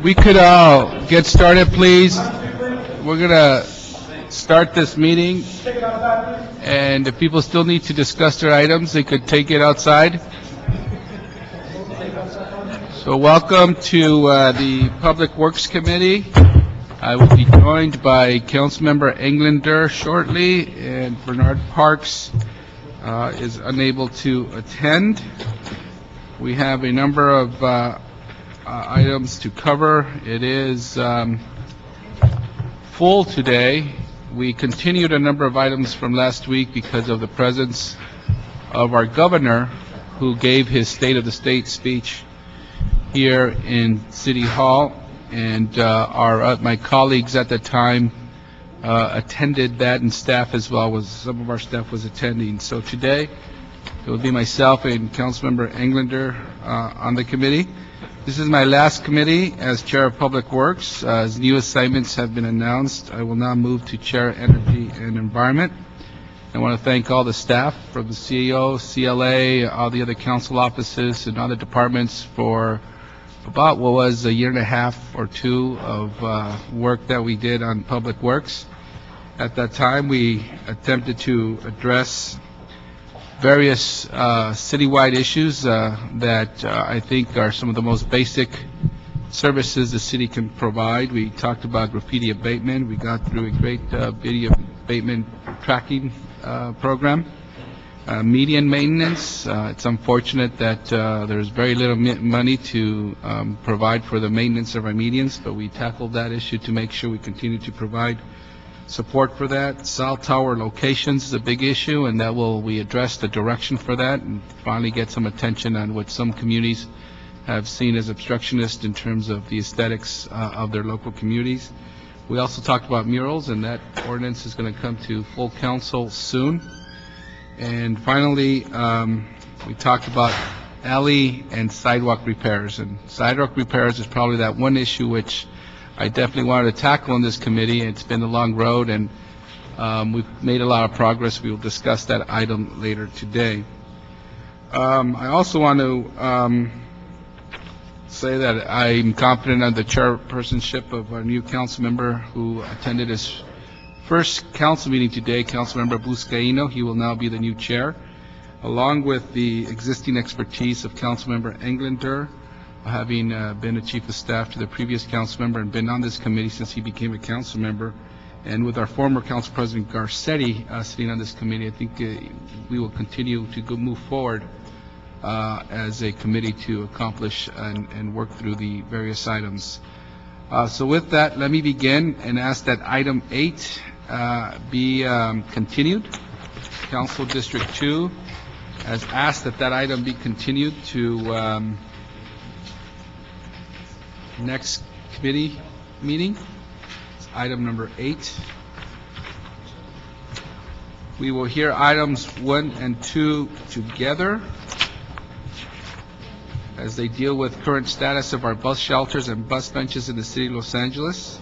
we could get started, please. We're going to start this meeting, and if people still need to discuss their items, they could take it outside. So welcome to the Public Works Committee. I will be joined by Councilmember Englander shortly, and Bernard Parks is unable to attend. We have a number of items to cover. It is full today. We continued a number of items from last week because of the presence of our governor, who gave his State of the State speech here in City Hall, and my colleagues at the time attended that, and staff as well. Some of our staff was attending. So today it will be myself and Councilmember Englander on the committee. This is my last committee as Chair of Public Works. As new assignments have been announced, I will now move to Chair Energy and Environment. I want to thank all the staff from the CEO, CLA, all the other council offices and other departments for about what was a year and a half or two of work that we did on Public Works. At that time, we attempted to address various citywide issues that I think are some of the most basic services the city can provide. We talked about graffiti abatement. We got through a great video abatement tracking program. Median maintenance. It's unfortunate that there's very little money to provide for the maintenance of our medians, but we tackled that issue to make sure we continue to provide support for that. Cell tower locations is a big issue, and we address the direction for that and finally get some attention on what some communities have seen as obstructionist in terms of the aesthetics of their local communities. We also talked about murals, and that ordinance is going to come to full council soon. And finally, we talked about alley and sidewalk repairs. And sidewalk repairs is probably that one issue which I definitely wanted to tackle in this committee. It's been a long road, and we've made a lot of progress. We will discuss that item later today. I also want to say that I'm confident on the chairpersonship of our new council member who attended his first council meeting today, Councilmember Buscaino. He will now be the new chair, along with the existing expertise of Councilmember Englander, having been a chief of staff to the previous council member and been on this committee since he became a council member, and with our former council president Garcetti sitting on this committee. I think we will continue to move forward as a committee to accomplish and work through the various items. So with that, let me begin and ask that item 8 be continued. Council District 2 has asked that item be continued to next committee meeting. It's item number 8. We will hear items 1 and 2 together as they deal with current status of our bus shelters and bus benches in the city of Los Angeles.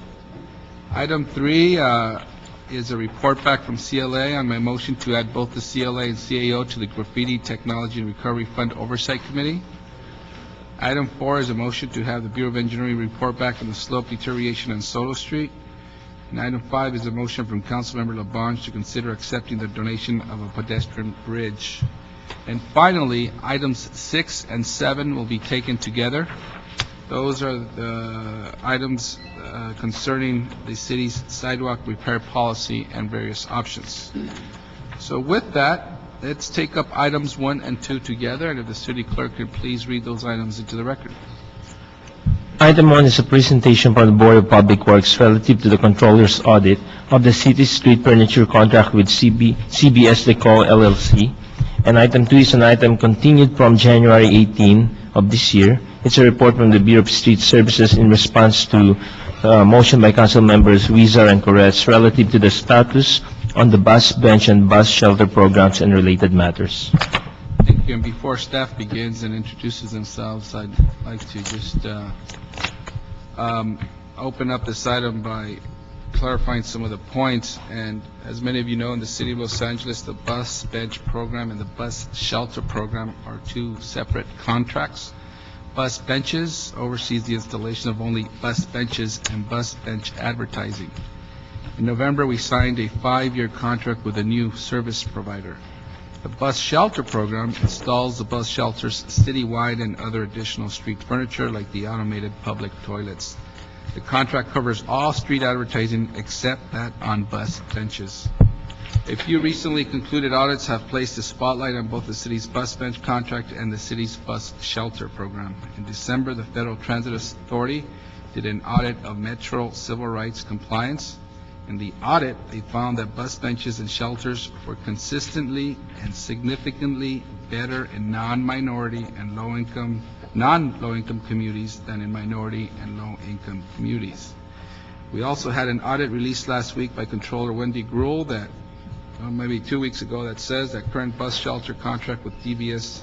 Item 3 is a report back from CLA on my motion to add both the CLA and CAO to the Graffiti Technology and Recovery Fund Oversight Committee. Item 4 is a motion to have the Bureau of Engineering report back on the slope deterioration on Soto Street. And item 5 is a motion from Councilmember Labange to consider accepting the donation of a pedestrian bridge. And finally, items 6 and 7 will be taken together. Those are the items concerning the city's sidewalk repair policy and various options. So with that, let's take up items 1 and 2 together, and if the city clerk could please read those items into the record. Item 1 is a presentation from the Board of Public Works relative to the Controller's audit of the city's street furniture contract with CBS Decor LLC. And item 2 is an item continued from January 18 of this year. It's a report from the Bureau of Street Services in response to motion by council members Huizar and Corretz relative to the status on the bus bench and bus shelter programs and related matters. Thank you. And before staff begins and introduces themselves, I'd like to just open up this item by clarifying some of the points. And as many of you know, in the city of Los Angeles, the bus bench program and the bus shelter program are two separate contracts. Bus Benches oversees the installation of only bus benches and bus bench advertising. In November, we signed a 5-year contract with a new service provider. The Bus Shelter Program installs the bus shelters citywide and other additional street furniture like the automated public toilets. The contract covers all street advertising except that on bus benches. A few recently concluded audits have placed a spotlight on both the city's bus bench contract and the city's bus shelter program. In December, the Federal Transit Authority did an audit of Metro civil rights compliance. In the audit, they found that bus benches and shelters were consistently and significantly better in non-minority and non-low-income communities than in minority and low-income communities. We also had an audit released last week by Controller Wendy Gruhl that, maybe 2 weeks ago, that says that current bus shelter contract with DBS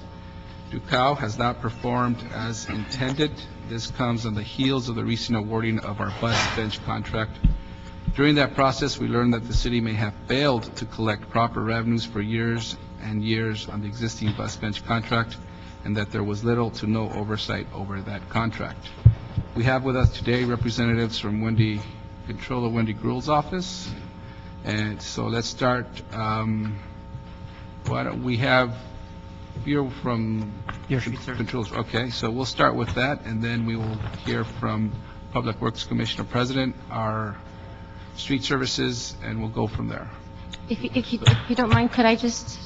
Ducal has not performed as intended. This comes on the heels of the recent awarding of our bus bench contract. During that process, we learned that the city may have failed to collect proper revenues for years and years on the existing bus bench contract, and that there was little to no oversight over that contract. We have with us today representatives from Controller Wendy Gruhl's office. And so let's start. Why don't we have you from Your street service. Controls? Okay, so we'll start with that, and then we will hear from Public Works Commissioner President, our street services, and we'll go from there. If you don't mind, could I just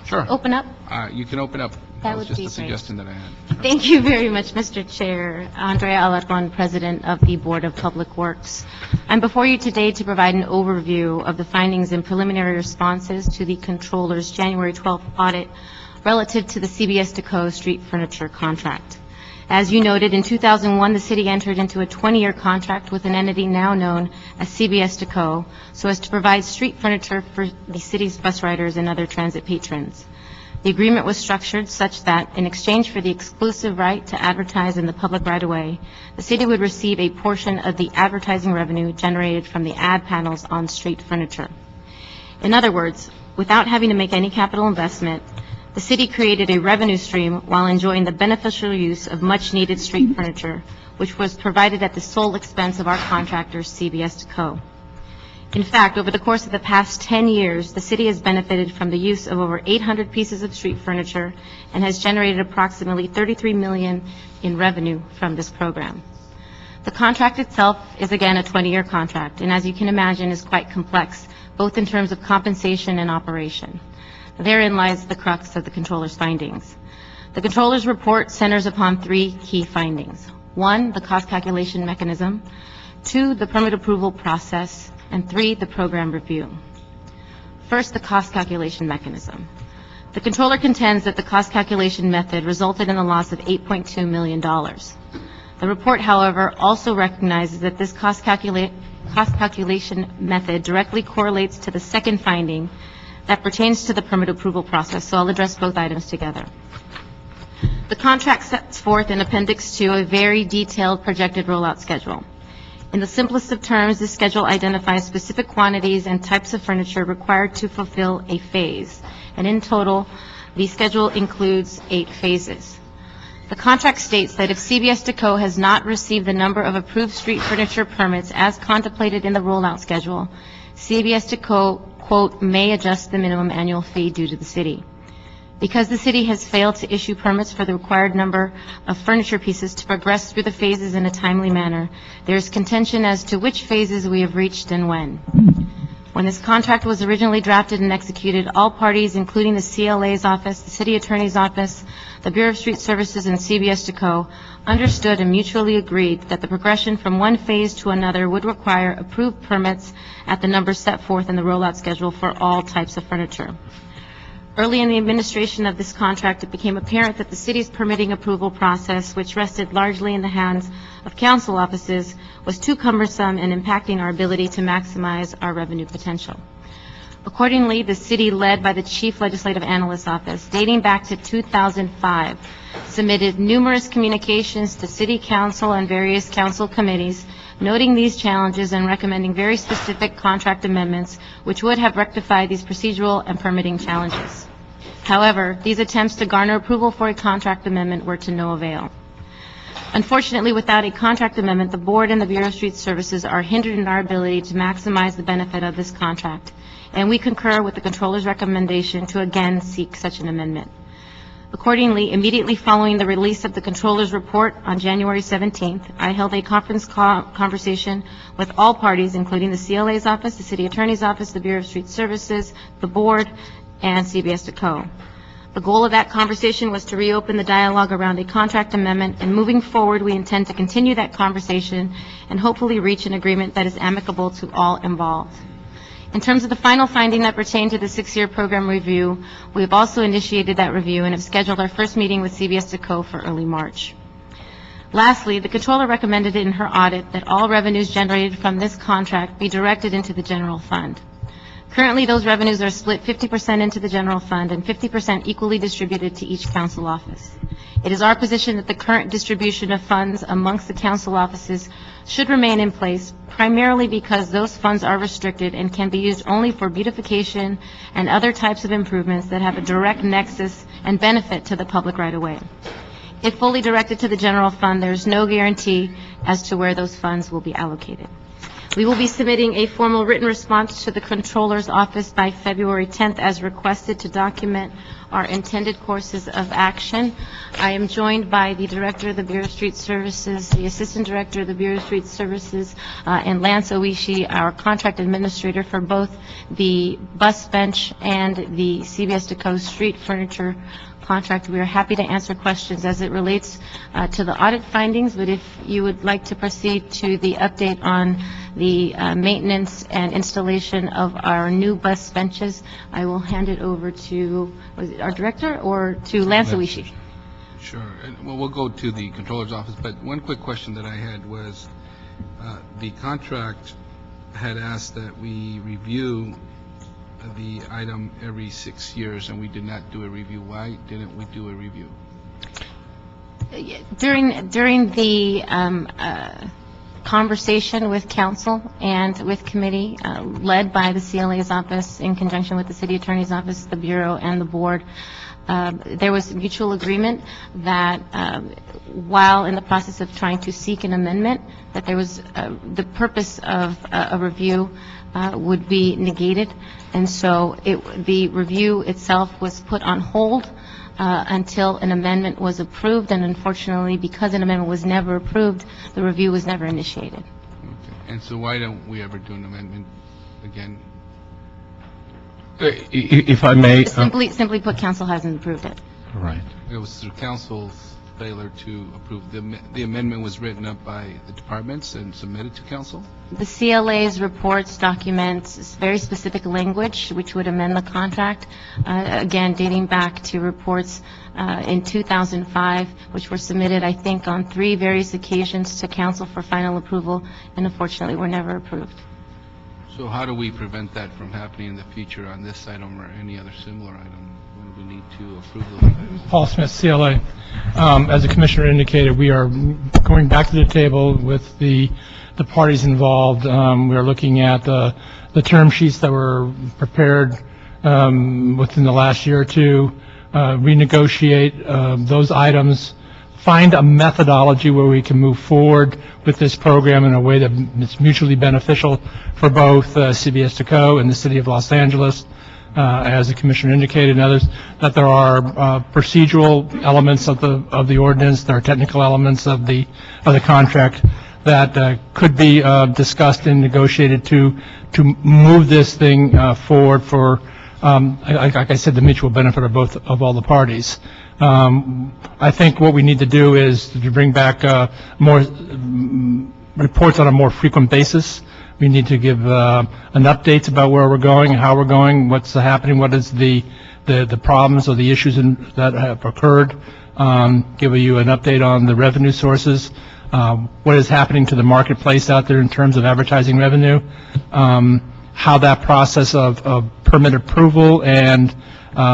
Sure. open up? You can open up. That was would just be a great. suggestion that I had. Thank you very much, Mr. Chair. Andrea Alarcon, President of the Board of Public Works. I'm before you today to provide an overview of the findings and preliminary responses to the Controller's January 12th audit relative to the CBS Deco street furniture contract. As you noted, in 2001, the city entered into a 20-year contract with an entity now known as CBS Deco so as to provide street furniture for the city's bus riders and other transit patrons. The agreement was structured such that, in exchange for the exclusive right to advertise in the public right-of-way, the city would receive a portion of the advertising revenue generated from the ad panels on street furniture. In other words, without having to make any capital investment, the city created a revenue stream while enjoying the beneficial use of much-needed street furniture, which was provided at the sole expense of our contractor, CBS Deco. In fact, over the course of the past 10 years, the city has benefited from the use of over 800 pieces of street furniture and has generated approximately $33 million in revenue from this program. The contract itself is again a 20-year contract, and as you can imagine, is quite complex, both in terms of compensation and operation. Therein lies the crux of the Controller's findings. The Controller's report centers upon 3 key findings. 1, the cost calculation mechanism. 2, the permit approval process. And 3, the program review. First, the cost calculation mechanism. The Controller contends that the cost calculation method resulted in a loss of $8.2 million. The report, however, also recognizes that this cost calculation method directly correlates to the second finding that pertains to the permit approval process, so I'll address both items together. The contract sets forth in Appendix 2 a very detailed projected rollout schedule. In the simplest of terms, this schedule identifies specific quantities and types of furniture required to fulfill a phase, and in total, the schedule includes 8 phases. The contract states that if CBS Deco has not received the number of approved street furniture permits as contemplated in the rollout schedule, CBS Deco, quote, may adjust the minimum annual fee due to the city. Because the city has failed to issue permits for the required number of furniture pieces to progress through the phases in a timely manner, there is contention as to which phases we have reached and when. When this contract was originally drafted and executed, all parties, including the CLA's office, the City Attorney's office, the Bureau of Street Services, and CBS Deco, understood and mutually agreed that the progression from one phase to another would require approved permits at the numbers set forth in the rollout schedule for all types of furniture. Early in the administration of this contract, it became apparent that the city's permitting approval process, which rested largely in the hands of council offices, was too cumbersome and impacting our ability to maximize our revenue potential. Accordingly, the city, led by the Chief Legislative Analyst's Office, dating back to 2005, submitted numerous communications to City Council and various council committees, noting these challenges and recommending very specific contract amendments which would have rectified these procedural and permitting challenges. However, these attempts to garner approval for a contract amendment were to no avail. Unfortunately, without a contract amendment, the Board and the Bureau of Street Services are hindered in our ability to maximize the benefit of this contract, and we concur with the Controller's recommendation to again seek such an amendment. Accordingly, immediately following the release of the Controller's report on January 17th, I held a conversation with all parties, including the CLA's office, the City Attorney's office, the Bureau of Street Services, the Board, and CBS DeCo. The goal of that conversation was to reopen the dialogue around a contract amendment, and moving forward, we intend to continue that conversation and hopefully reach an agreement that is amicable to all involved. In terms of the final finding that pertained to the 6-year program review, we have also initiated that review and have scheduled our first meeting with CBS DeCo for early March. Lastly, the Controller recommended in her audit that all revenues generated from this contract be directed into the general fund. Currently, those revenues are split 50% into the general fund and 50% equally distributed to each council office. It is our position that the current distribution of funds amongst the council offices should remain in place, primarily because those funds are restricted and can be used only for beautification and other types of improvements that have a direct nexus and benefit to the public right away. If fully directed to the general fund, there is no guarantee as to where those funds will be allocated. We will be submitting a formal written response to the Controller's office by February 10th as requested to document our intended courses of action. I am joined by the Director of the Bureau of Street Services, the Assistant Director of the Bureau of Street Services, and Lance Oishi, our Contract Administrator for both the bus bench and the CBS DeCo street furniture contract. We are happy to answer questions as it relates to the audit findings, but if you would like to proceed to the update on the maintenance and installation of our new bus benches, I will hand it over to our Director or to Lance Oishi. Sure. Well, we'll go to the Controller's office, but one quick question that I had was the contract had asked that we review the item every 6 years, and we did not do a review. Why didn't we do a review? During the conversation with council and with committee, led by the CLA's office in conjunction with the City Attorney's office, the Bureau, and the Board, there was mutual agreement that while in the process of trying to seek an amendment, that there was the purpose of a review would be negated, and so the review itself was put on hold until an amendment was approved, and unfortunately, because an amendment was never approved, the review was never initiated. Okay. And so why don't we ever do an amendment again? If I may... Simply put, council hasn't approved it. Right. It was through council's failure to approve. The amendment was written up by the departments and submitted to council? The CLA's reports document very specific language which would amend the contract, again dating back to reports in 2005, which were submitted, I think, on 3 various occasions to council for final approval, and unfortunately were never approved. So how do we prevent that from happening in the future on this item or any other similar item? When we need to approve those items? Paul Smith, CLA. As the Commissioner indicated, we are going back to the table with the parties involved. We are looking at the term sheets that were prepared within the last year or two, renegotiate those items, find a methodology where we can move forward with this program in a way that is mutually beneficial for both CBS DeCo and the City of Los Angeles. As the Commissioner indicated, and others, that there are procedural elements of the ordinance, there are technical elements of the contract that could be discussed and negotiated to move this thing forward for, like I said, the mutual benefit of all the parties. I think what we need to do is to bring back more reports on a more frequent basis. We need to give an updates about where we're going, how we're going, what's happening, what is the problems or the issues that have occurred. Give you an update on the revenue sources, what is happening to the marketplace out there in terms of advertising revenue, how that process of permit approval and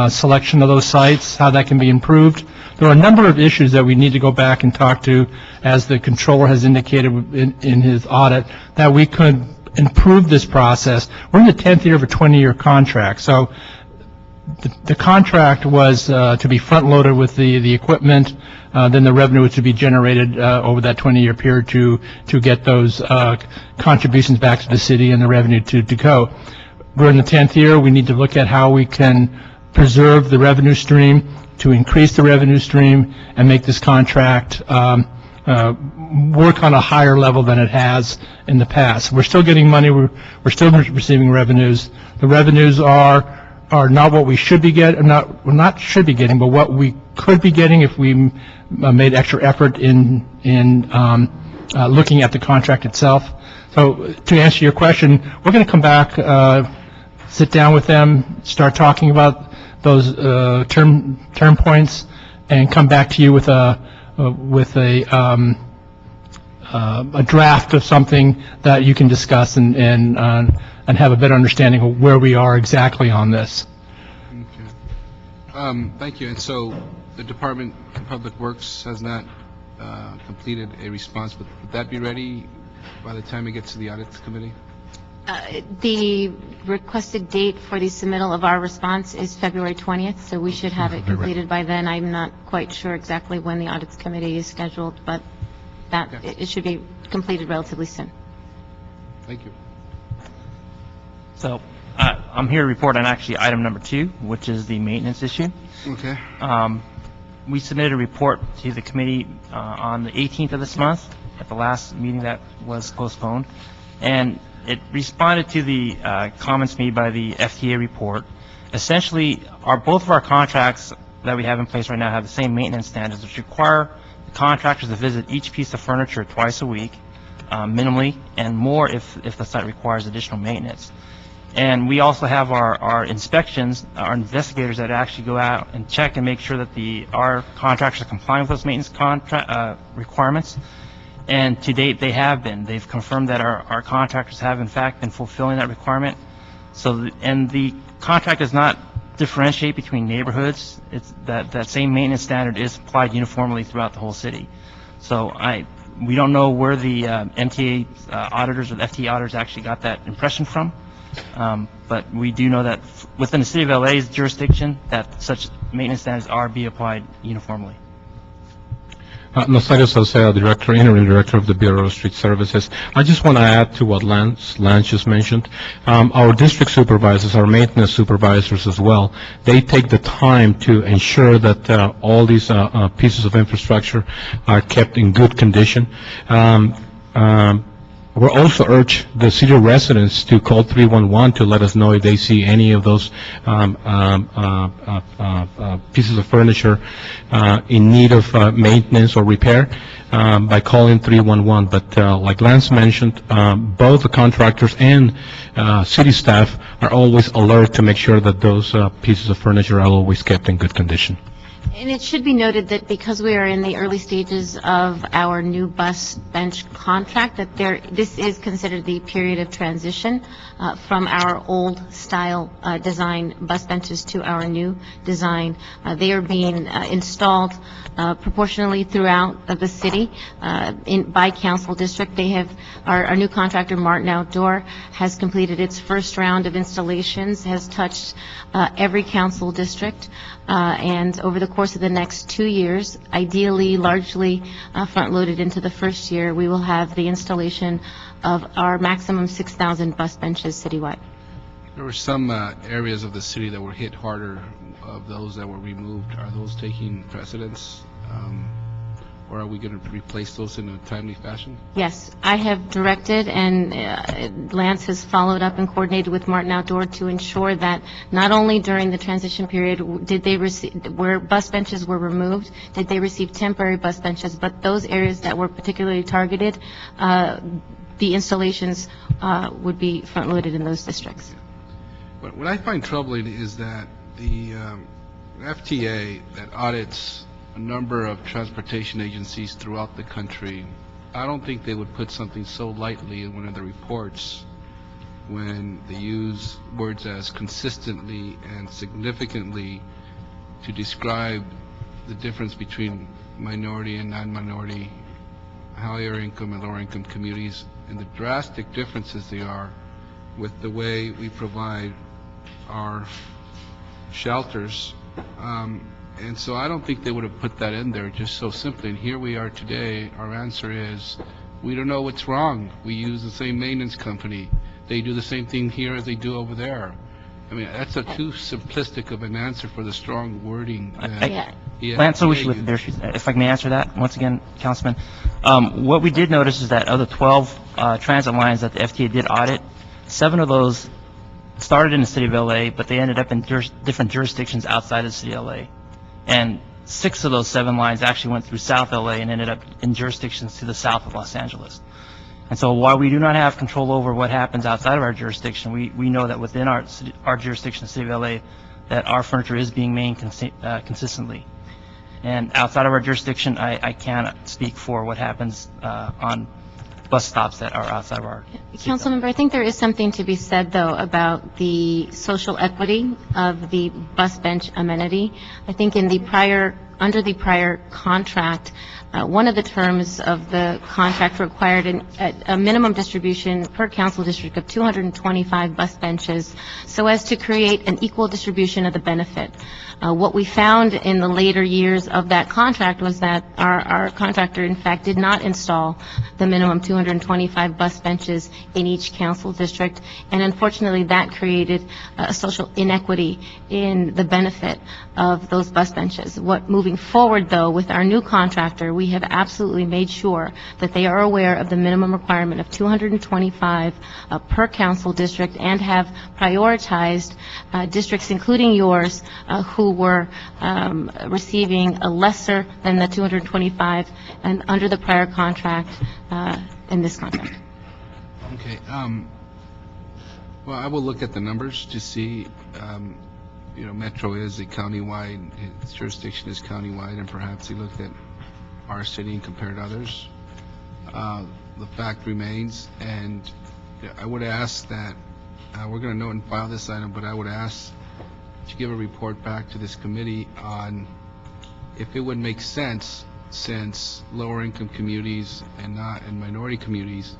selection of those sites, how that can be improved. There are a number of issues that we need to go back and talk to, as the Controller has indicated in his audit, that we could improve this process. We're in the 10th year of a 20-year contract, so the contract was to be front-loaded with the equipment, then the revenue was to be generated over that 20-year period to get those contributions back to the city and the revenue to go. We're in the 10th year. We need to look at how we can preserve the revenue stream, to increase the revenue stream, and make this contract work on a higher level than it has in the past. We're still getting money. We're still receiving revenues. The revenues are not what we should be getting, not should be getting, but what we could be getting if we made extra effort in looking at the contract itself. So to answer your question, we're going to come back, sit down with them, start talking about those term points, and come back to you with a draft of something that you can discuss and have a better understanding of where we are exactly on this. Okay. Thank you. And so the Department of Public Works has not completed a response, but would that be ready by the time it gets to the Audits Committee? The requested date for the submittal of our response is February 20th, so we should have it completed by then. I'm not quite sure exactly when the Audits Committee is scheduled, but that it should be completed relatively soon. Thank you. So I'm here to report on actually item number 2, which is the maintenance issue. Okay. We submitted a report to the committee on the 18th of this month at the last meeting that was postponed, and it responded to the comments made by the FTA report. Essentially, both of our contracts that we have in place right now have the same maintenance standards, which require the contractors to visit each piece of furniture twice a week, minimally, and more if the site requires additional maintenance. And we also have our inspections, our investigators that actually go out and check and make sure that our contractors are complying with those maintenance requirements. And to date, they have been. They've confirmed that our contractors have, in fact, been fulfilling that requirement. So, and the contract does not differentiate between neighborhoods. It's that same maintenance standard is applied uniformly throughout the whole city. So we don't know where the MTA auditors or the FTA auditors actually got that impression from. But we do know that within the City of LA's jurisdiction, that such maintenance standards are being applied uniformly. Nazario Salceda, Interim Director of the Bureau of Street Services. I just want to add to what Lance just mentioned. Our district supervisors, our maintenance supervisors as well, they take the time to ensure that all these pieces of infrastructure are kept in good condition. We'll also urge the city residents to call 311 to let us know if they see any of those pieces of furniture in need of maintenance or repair by calling 311. But like Lance mentioned, both the contractors and city staff are always alert to make sure that those pieces of furniture are always kept in good condition. And it should be noted that because we are in the early stages of our new bus bench contract, that this is considered the period of transition from our old style design bus benches to our new design. They are being installed proportionally throughout the city by council district. They have our new contractor, Martin Outdoor, has completed its first round of installations, has touched every council district, and over the course of the next 2 years, ideally largely front-loaded into the first year, we will have the installation of our maximum 6,000 bus benches citywide. There were some areas of the city that were hit harder of those that were removed. Are those taking precedence? Or are we going to replace those in a timely fashion? Yes, I have directed, and Lance has followed up and coordinated with Martin Outdoor to ensure that not only during the transition period did they receive, where bus benches were removed, did they receive temporary bus benches, but those areas that were particularly targeted, the installations would be front-loaded in those districts. But what I find troubling is that the FTA that audits a number of transportation agencies throughout the country, I don't think they would put something so lightly in one of the reports when they use words as consistently and significantly to describe the difference between minority and non-minority, higher income and lower income communities, and the drastic differences they are with the way we provide our shelters. And so I don't think they would have put that in there just so simply. And here we are today. Our answer is, we don't know what's wrong. We use the same maintenance company. They do the same thing here as they do over there. I mean, that's a too simplistic of an answer for the strong wording. Yeah. Lance, so we should lift the bear shoes. If I may answer that, once again, Councilman. What we did notice is that of the 12 transit lines that the FTA did audit, 7 of those started in the city of LA, but they ended up in different jurisdictions outside of the city of LA. And 6 of those 7 lines actually went through South LA and ended up in jurisdictions to the south of Los Angeles. And so while we do not have control over what happens outside of our jurisdiction, we know that within our jurisdiction, the city of LA, that our furniture is being maintained consistently. And outside of our jurisdiction, I cannot speak for what happens on bus stops that are outside of our... Councilmember, I think there is something to be said, though, about the social equity of the bus bench amenity. I think in the under the prior contract, one of the terms of the contract required a minimum distribution per council district of 225 bus benches so as to create an equal distribution of the benefit. What we found in the later years of that contract was that our contractor, in fact, did not install the minimum 225 bus benches in each council district, and unfortunately that created a social inequity in the benefit of those bus benches. Moving forward, though, with our new contractor, we have absolutely made sure that they are aware of the minimum requirement of 225 per council district and have prioritized districts, including yours, who were receiving a lesser than the 225 and under the prior contract in this contract. Okay. Well, I will look at the numbers to see, Metro is a countywide, its jurisdiction is countywide, and perhaps he looked at our city and compared others. The fact remains, and I would ask that, we're going to note and file this item, but I would ask to give a report back to this committee on if it would make sense, since lower income communities and minority communities,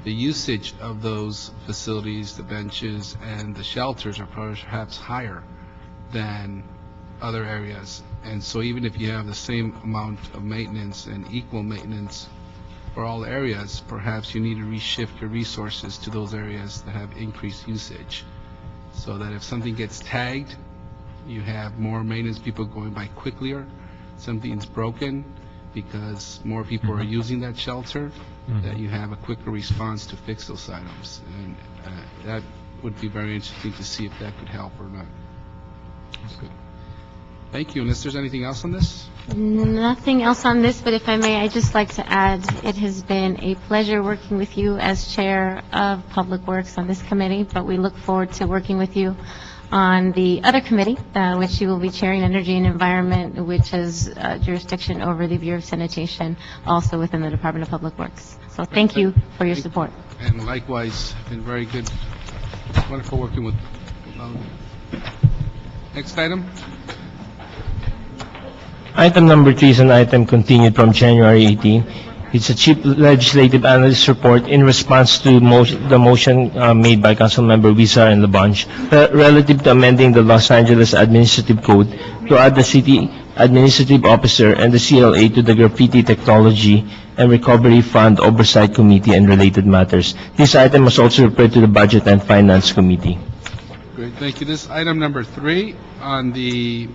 the usage of those facilities, the benches and the shelters are perhaps higher than other areas. And so even if you have the same amount of maintenance and equal maintenance for all areas, perhaps you need to reshift your resources to those areas that have increased usage, so that if something gets tagged, you have more maintenance people going by quicker. Something's broken because more people are using that shelter, that you have a quicker response to fix those items. And that would be very interesting to see if that could help or not. That's good. Thank you. Unless there's anything else on this? Nothing else on this, but if I may, I'd just like to add, it has been a pleasure working with you as Chair of Public Works on this committee, but we look forward to working with you on the other committee, which you will be chairing, Energy and Environment, which has jurisdiction over the Bureau of Sanitation, also within the Department of Public Works. So thank you for your support. And likewise, been very good, wonderful working with. Next item. Item number 3 is an item continued from January 18. It's a Chief Legislative Analyst report in response to the motion made by Councilmember Wizar and Labange relative to amending the Los Angeles Administrative Code to add the City Administrative Officer and the CLA to the Graffiti Technology and Recovery Fund Oversight Committee and related matters. This item was also referred to the Budget and Finance Committee. Great, thank you. This is item number 3 on the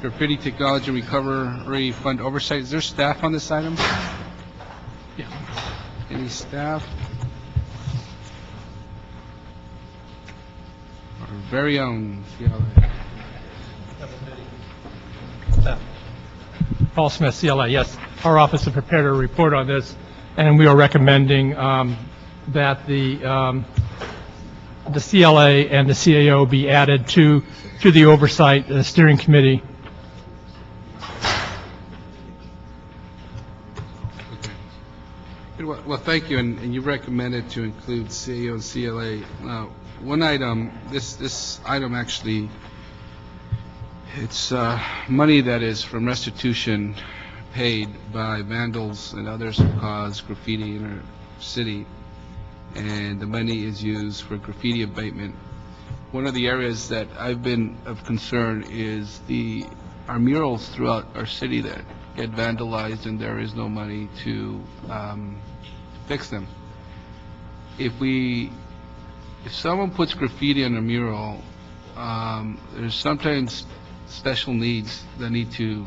Graffiti Technology Recovery Fund Oversight. Is there staff on this item? Yeah. Any staff? Our very own CLA. Paul Smith, CLA, yes. Our office has prepared a report on this, and we are recommending that the CLA and the CAO be added to the Oversight Steering Committee. Well, thank you, and you recommended to include CAO and CLA. One item, this item actually, it's money that is from restitution paid by vandals and others who cause graffiti in our city, and the money is used for graffiti abatement. one of the areas that I've been of concern is our murals throughout our city that get vandalized and there is no money to fix them. If someone puts graffiti on a mural, there's sometimes special needs that need to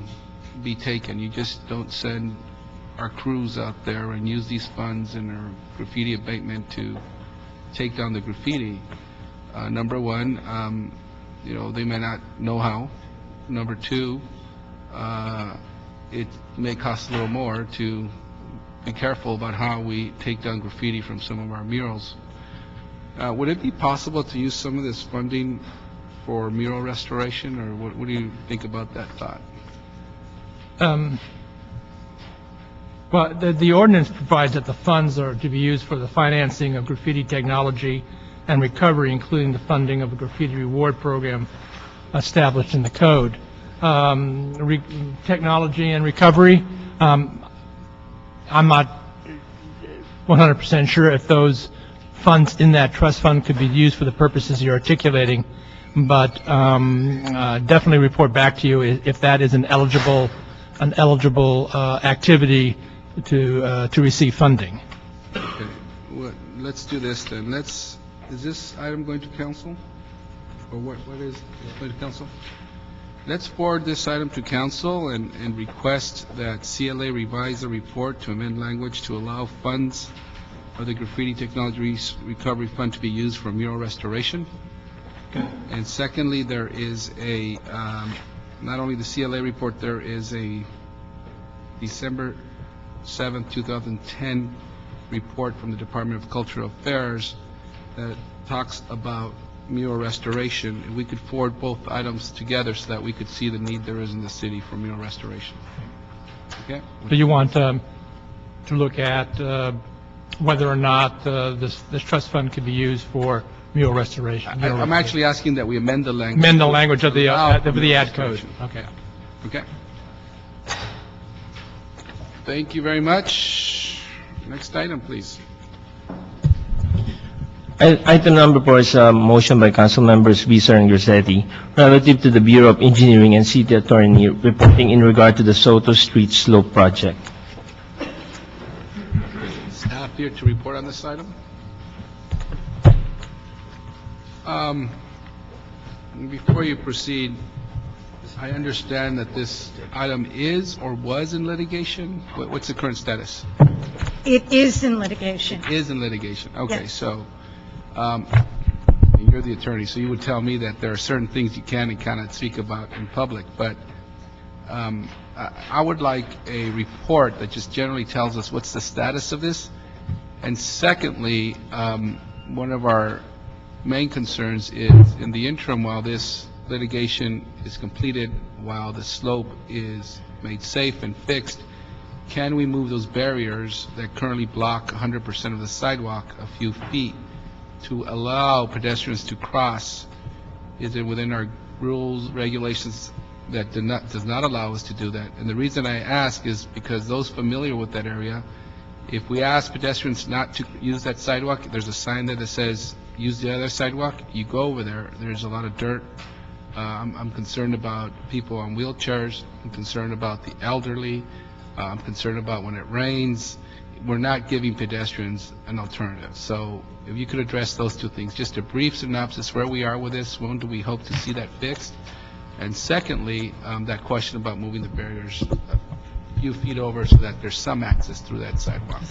be taken. You just don't send our crews out there and use these funds and our graffiti abatement to take down the graffiti. Number one, they may not know how. Number two, it may cost a little more to be careful about how we take down graffiti from some of our murals. Would it be possible to use some of this funding for mural restoration, or what do you think about that thought? Well, the ordinance provides that the funds are to be used for the financing of graffiti technology and recovery, including the funding of a graffiti reward program established in the code. Technology and recovery, I'm not 100% sure if those funds in that trust fund could be used for the purposes you're articulating, but definitely report back to you if that is an eligible activity to receive funding. Okay. Well, let's do this then. Is this item going to council? Or what is going to council? Let's forward this item to council and request that CLA revise the report to amend language to allow funds of the Graffiti Technology Recovery Fund to be used for mural restoration. Okay. And secondly, there is not only the CLA report, there is a December 7th, 2010 report from the Department of Cultural Affairs that talks about mural restoration, and we could forward both items together so that we could see the need there is in the city for mural restoration. Okay? Do you want to look at whether or not this trust fund could be used for mural restoration? I'm actually asking that we amend the language. Amend the language of the ad code. Okay. Okay. Thank you very much. Next item, please. Item number 4 is a motion by Council Members Visser and Garcetti relative to the Bureau of Engineering and City Attorney reporting in regard to the Soto Street Slope Project. Staff here to report on this item. Before you proceed, I understand that this item is or was in litigation. What's the current status? It is in litigation. It is in litigation. Okay, Yes. so you're the attorney, so you would tell me that there are certain things you can and cannot speak about in public, but I would like a report that just generally tells us what's the status of this. And secondly, one of our main concerns is in the interim, while this litigation is completed, while the slope is made safe and fixed, can we move those barriers that currently block 100% of the sidewalk a few feet to allow pedestrians to cross? Is it within our rules, regulations that does not allow us to do that? And the reason I ask is because those familiar with that area, if we ask pedestrians not to use that sidewalk, there's a sign there that says, use the other sidewalk. You go over there, there's a lot of dirt. I'm concerned about people on wheelchairs. I'm concerned about the elderly. I'm concerned about when it rains. We're not giving pedestrians an alternative. So if you could address those two things, just a brief synopsis where we are with this, when do we hope to see that fixed? And secondly, that question about moving the barriers a few feet over so that there's some access through that sidewalk.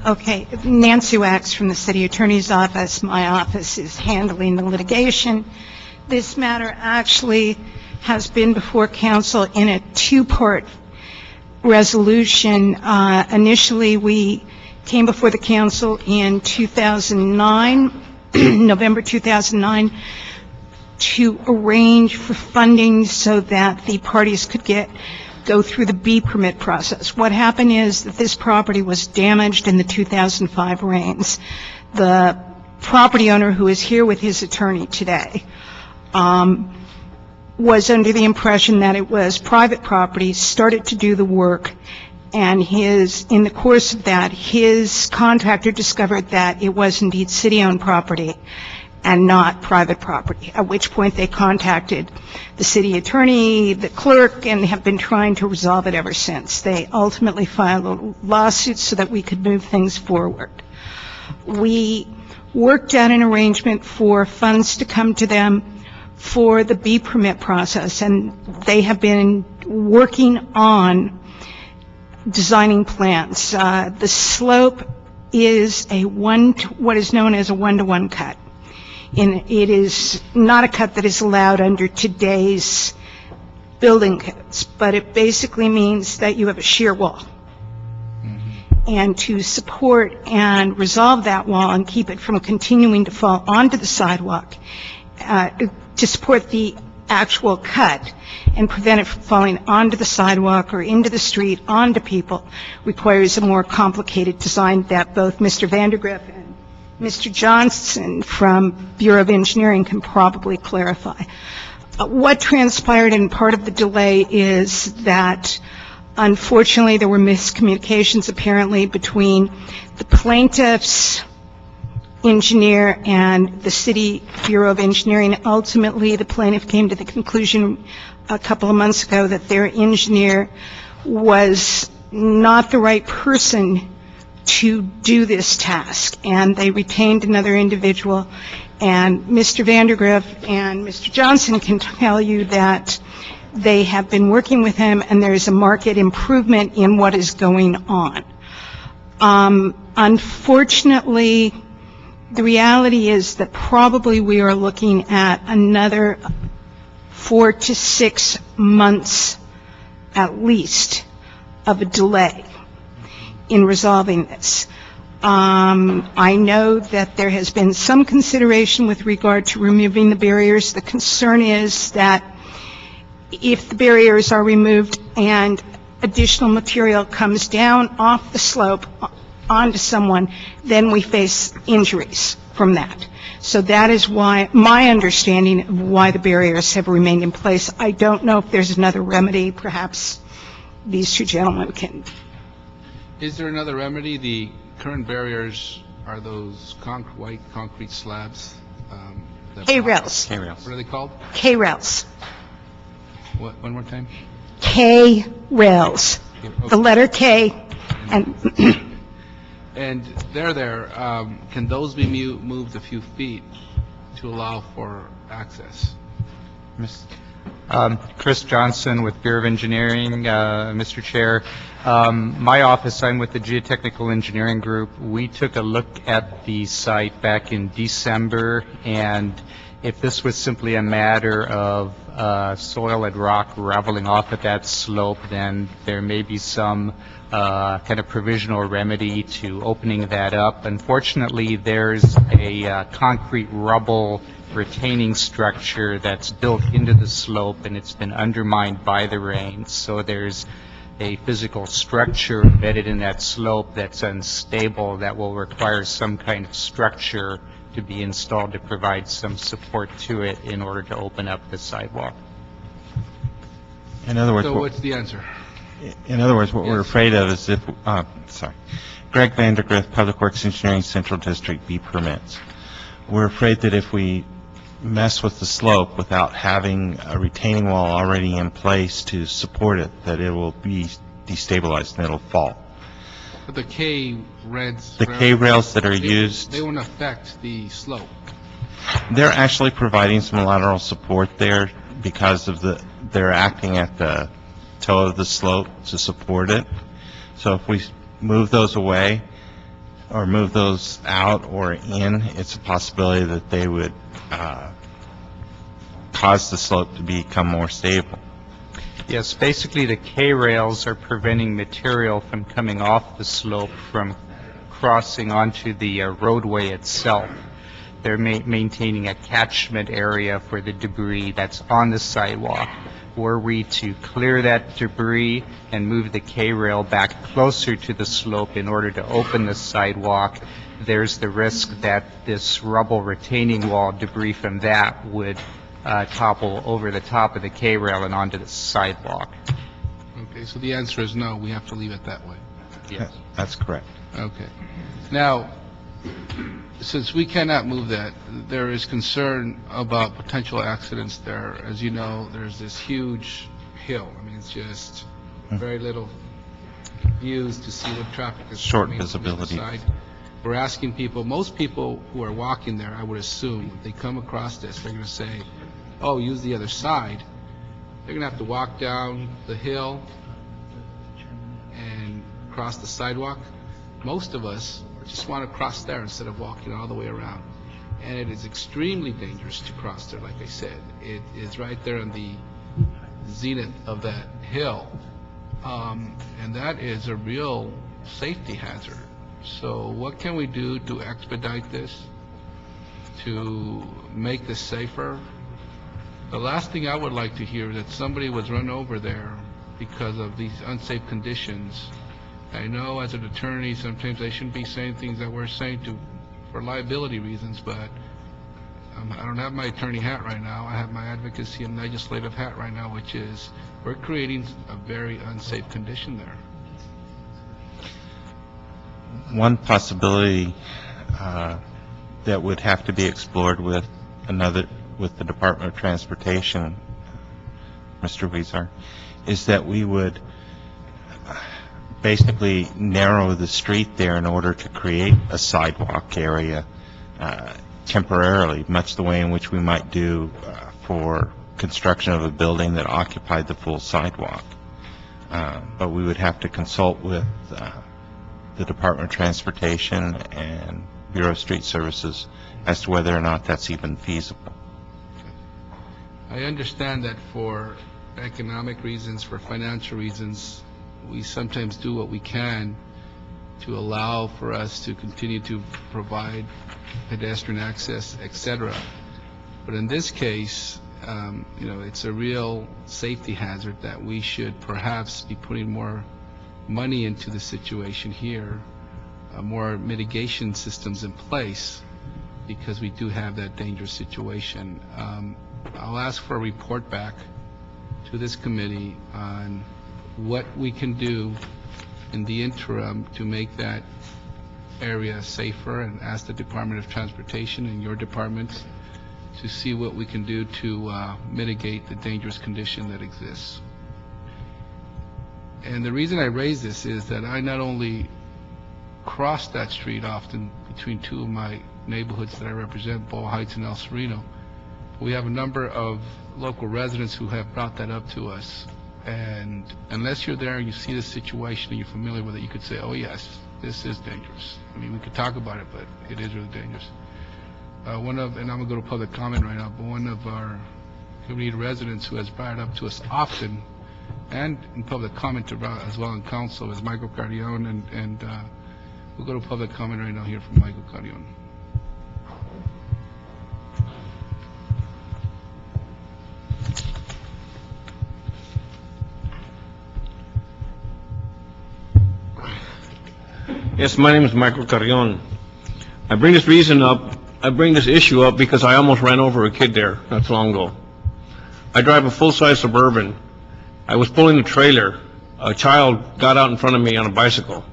Okay, Nancy Wax from the City Attorney's Office. My office is handling the litigation. This matter actually has been before council in a two-part resolution. Initially, we came before the council in 2009, November 2009, to arrange for funding so that the parties could go through the B permit process. What happened is that this property was damaged in the 2005 rains. The property owner, who is here with his attorney today, was under the impression that it was private property, started to do the work, and in the course of that, his contractor discovered that it was indeed city-owned property, and not private property, at which point they contacted the city attorney, the clerk, and have been trying to resolve it ever since. They ultimately filed a lawsuit so that we could move things forward. We worked out an arrangement for funds to come to them for the B permit process, and they have been working on designing plans. The slope is what is known as a one-to-one cut. It is not a cut that is allowed under today's building codes, but it basically means that you have a shear wall. And to support and resolve that wall and keep it from continuing to fall onto the sidewalk, to support the actual cut and prevent it from falling onto the sidewalk or into the street, onto people, requires a more complicated design that both Mr. Vandergriff and Mr. Johnson from Bureau of Engineering can probably clarify. What transpired in part of the delay is that, unfortunately, there were miscommunications apparently between the plaintiff's engineer and the City Bureau of Engineering. Ultimately, the plaintiff came to the conclusion a couple of months ago that their engineer was not the right person to do this task, and they retained another individual. And Mr. Vandergriff and Mr. Johnson can tell you that they have been working with him, and there is a marked improvement in what is going on. Unfortunately, the reality is that probably we are looking at another 4 to 6 months at least of a delay in resolving this. I know that there has been some consideration with regard to removing the barriers. The concern is that if the barriers are removed and additional material comes down off the slope onto someone, then we face injuries from that. So that is why, my understanding of why the barriers have remained in place. I don't know if there's another remedy. Perhaps these two gentlemen can. Is there another remedy? The current barriers are those white concrete slabs. K-rails. What are they called? K-rails. What? One more time. K-rails. Okay. The letter K and And they're there. Can those be moved a few feet to allow for access? Chris Johnson with Bureau of Engineering, Mr. Chair. My office, I'm with the Geotechnical Engineering Group. We took a look at the site back in December, and if this was simply a matter of soil and rock raveling off at that slope, then there may be some kind of provisional remedy to opening that up. Unfortunately, there's a concrete rubble retaining structure that's built into the slope, and it's been undermined by the rain. So there's a physical structure embedded in that slope that's unstable that will require some kind of structure to be installed to provide some support to it in order to open up the sidewalk. In other words, So what's the answer? what we're afraid of is if, Greg Vandergriff, Public Works Engineering, Central District, B permits. We're afraid that if we mess with the slope without having a retaining wall already in place to support it, that it will be destabilized and it'll fall. But the K-rails. The K-rails that are used, They won't affect the slope. they're actually providing some lateral support there because of they're acting at the toe of the slope to support it. So if we move those away or move those out or in, it's a possibility that they would cause the slope to become more stable. Yes, basically the K-rails are preventing material from coming off the slope from crossing onto the roadway itself. They're maintaining a catchment area for the debris that's on the sidewalk. Were we to clear that debris and move the K-rail back closer to the slope in order to open the sidewalk, there's the risk that this rubble retaining wall debris from that would topple over the top of the K-rail and onto the sidewalk. Okay, so the answer is no, we have to leave it that way. Yes. That's correct. Okay. Now, since we cannot move that, there is concern about potential accidents there. As you know, there's this huge hill. I mean, it's just very little views to see what traffic is Short coming from the other visibility. side. We're asking people, most people who are walking there, I would assume, if they come across this, they're going to say, oh, use the other side. They're going to have to walk down the hill and cross the sidewalk. Most of us just want to cross there instead of walking all the way around. And it is extremely dangerous to cross there, like I said. It is right there on the zenith of that hill. And that is a real safety hazard. So what can we do to expedite this, to make this safer? The last thing I would like to hear is that somebody was run over there because of these unsafe conditions. I know as an attorney, sometimes I shouldn't be saying things that we're saying for liability reasons, but I don't have my attorney hat right now. I have my advocacy and legislative hat right now, which is we're creating a very unsafe condition there. One possibility that would have to be explored with the Department of Transportation, Mr. Weezer, is that we would basically narrow the street there in order to create a sidewalk area temporarily, much the way in which we might do for construction of a building that occupied the full sidewalk. But we would have to consult with the Department of Transportation and Bureau of Street Services as to whether or not that's even feasible. I understand that for economic reasons, for financial reasons, we sometimes do what we can to allow for us to continue to provide pedestrian access, etc. But in this case, it's a real safety hazard that we should perhaps be putting more money into the situation here, more mitigation systems in place, because we do have that dangerous situation. I'll ask for a report back to this committee on what we can do in the interim to make that area safer, and ask the Department of Transportation and your departments to see what we can do to mitigate the dangerous condition that exists. And the reason I raise this is that I not only cross that street often between two of my neighborhoods that I represent, Ball Heights and El Sereno, we have a number of local residents who have brought that up to us. And unless you're there and you see the situation and you're familiar with it, you could say, oh yes, this is dangerous. I mean, we could talk about it, but it is really dangerous. And I'm going to go to public comment right now, but one of our community residents who has brought it up to us often, and in public comment as well in council, is Michael Carrion, and we'll go to public comment right now here from Michael Carrion. Yes, my name is Michael Carrion. I bring this issue up because I almost ran over a kid there not so long ago. I drive a full-size Suburban. I was pulling a trailer. A child got out in front of me on a bicycle.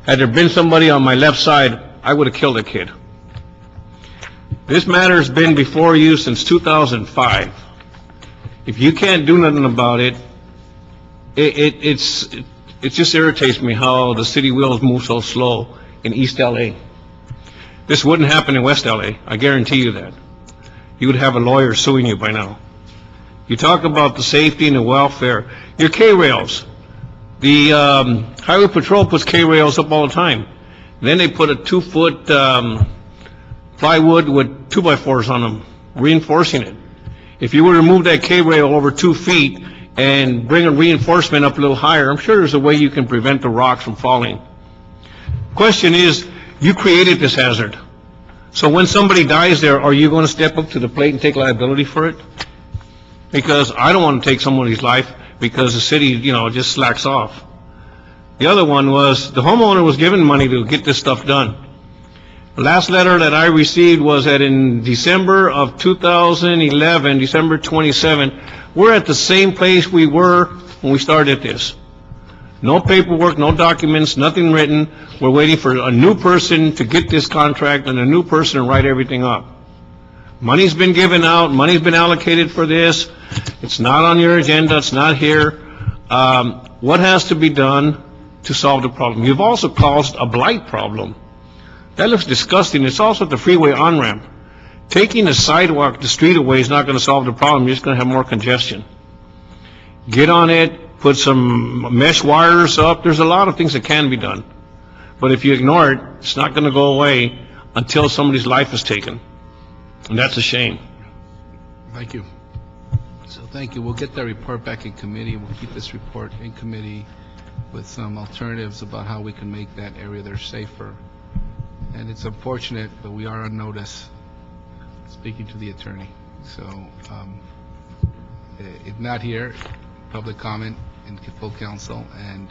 Had there been somebody on my left side, I would have killed the kid. This matter has been before you since 2005. If you can't do nothing about it, it just irritates me how the city wheels move so slow in East LA. This wouldn't happen in West LA, I guarantee you that. You would have a lawyer suing you by now. You talk about the safety and the welfare. Your K-rails. The Highway Patrol puts K-rails up all the time. Then they put a 2-foot plywood with 2x4s on them, reinforcing it. If you were to remove that K-rail over 2 feet and bring a reinforcement up a little higher, I'm sure there's a way you can prevent the rocks from falling. Question is, you created this hazard. So when somebody dies there, are you going to step up to the plate and take liability for it? Because I don't want to take somebody's life because the city, just slacks off. The other one was, the homeowner was given money to get this stuff done. The last letter that I received was that in December of 2011, December 27, we're at the same place we were when we started this. No paperwork, no documents, nothing written. We're waiting for a new person to get this contract and a new person to write everything up. Money's been given out, money's been allocated for this. It's not on your agenda, it's not here. What has to be done to solve the problem? You've also caused a blight problem. That looks disgusting. It's also the freeway on-ramp. Taking the sidewalk, the street away is not going to solve the problem. You're just going to have more congestion. Get on it, put some mesh wires up. There's a lot of things that can be done. But if you ignore it, it's not going to go away until somebody's life is taken. And that's a shame. Thank you. So thank you. We'll get that report back in committee. We'll keep this report in committee with some alternatives about how we can make that area there safer. And it's unfortunate, but we are on notice, speaking to the attorney. So if not here, public comment in full council, and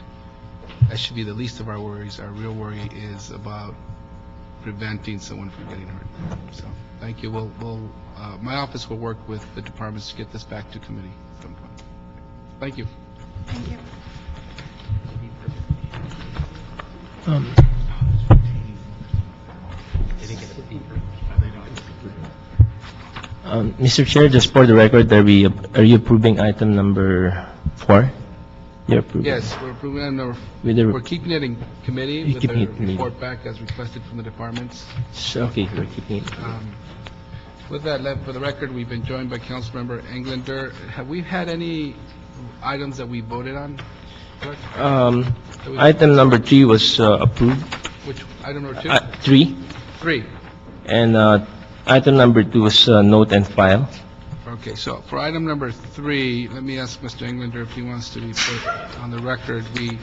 that should be the least of our worries. Our real worry is about preventing someone from getting hurt. So thank you. My office will work with the departments to get this back to committee at some point. Thank you. Thank you. Mr. Chair, just for the record, are you approving item number 4? You're approving? Yes, we're approving item number. With the- We're keeping it in committee You're with keeping the it in committee. report back as requested from the departments. Okay, we're keeping it. With that, for the record, we've been joined by Councilmember Englander. Have we had any items that we voted on? Clerk? Item number 3 was approved. Which, item number 2? 3. 3. And item number 2 was note and file. Okay, so for item number 3, let me ask Mr. Englander if he wants to be put on the record. We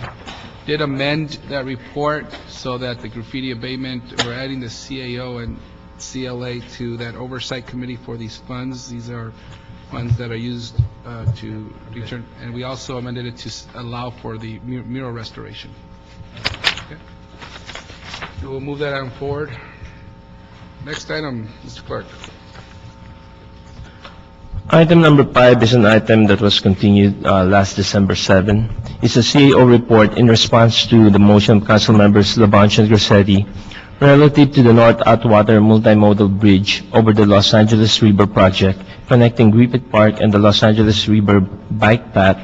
did amend that report so that the graffiti abatement, we're adding the CAO and CLA to that oversight committee for these funds. These are funds that are used to return, and we also amended it to allow for the mural restoration. Okay. So we'll move that item forward. Next item, Mr. Clerk. Item number 5 is an item that was continued last December 7. It's a CAO report in response to the motion of Council Members Labange and Grossetti relative to the North Atwater Multimodal Bridge over the Los Angeles River project connecting Griffith Park and the Los Angeles River bike path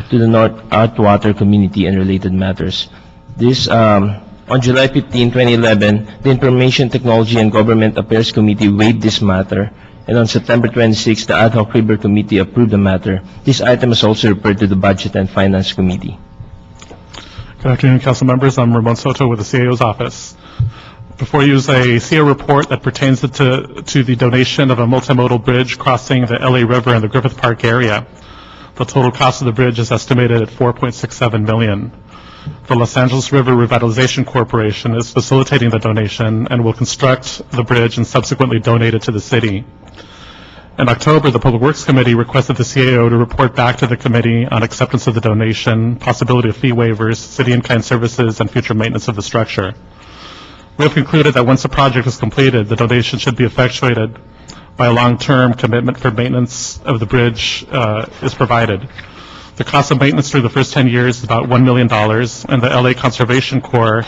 to the North Atwater community and related matters. This, on July 15, 2011, the Information Technology and Government Affairs Committee waived this matter, and on September 26, the Ad hoc River Committee approved the matter. This item is also referred to the Budget and Finance Committee. Good afternoon, Council members. I'm Ramon Soto with the CAO's office. Before you is a CAO report that pertains to the donation of a multimodal bridge crossing the LA River in the Griffith Park area. The total cost of the bridge is estimated at $4.67 million. The Los Angeles River Revitalization Corporation is facilitating the donation and will construct the bridge and subsequently donate it to the city. In October, the Public Works Committee requested the CAO to report back to the committee on acceptance of the donation, possibility of fee waivers, city in-kind services, and future maintenance of the structure. We have concluded that once the project is completed, the donation should be effectuated by a long-term commitment for maintenance of the bridge is provided. The cost of maintenance through the first 10 years is about $1 million, and the LA Conservation Corps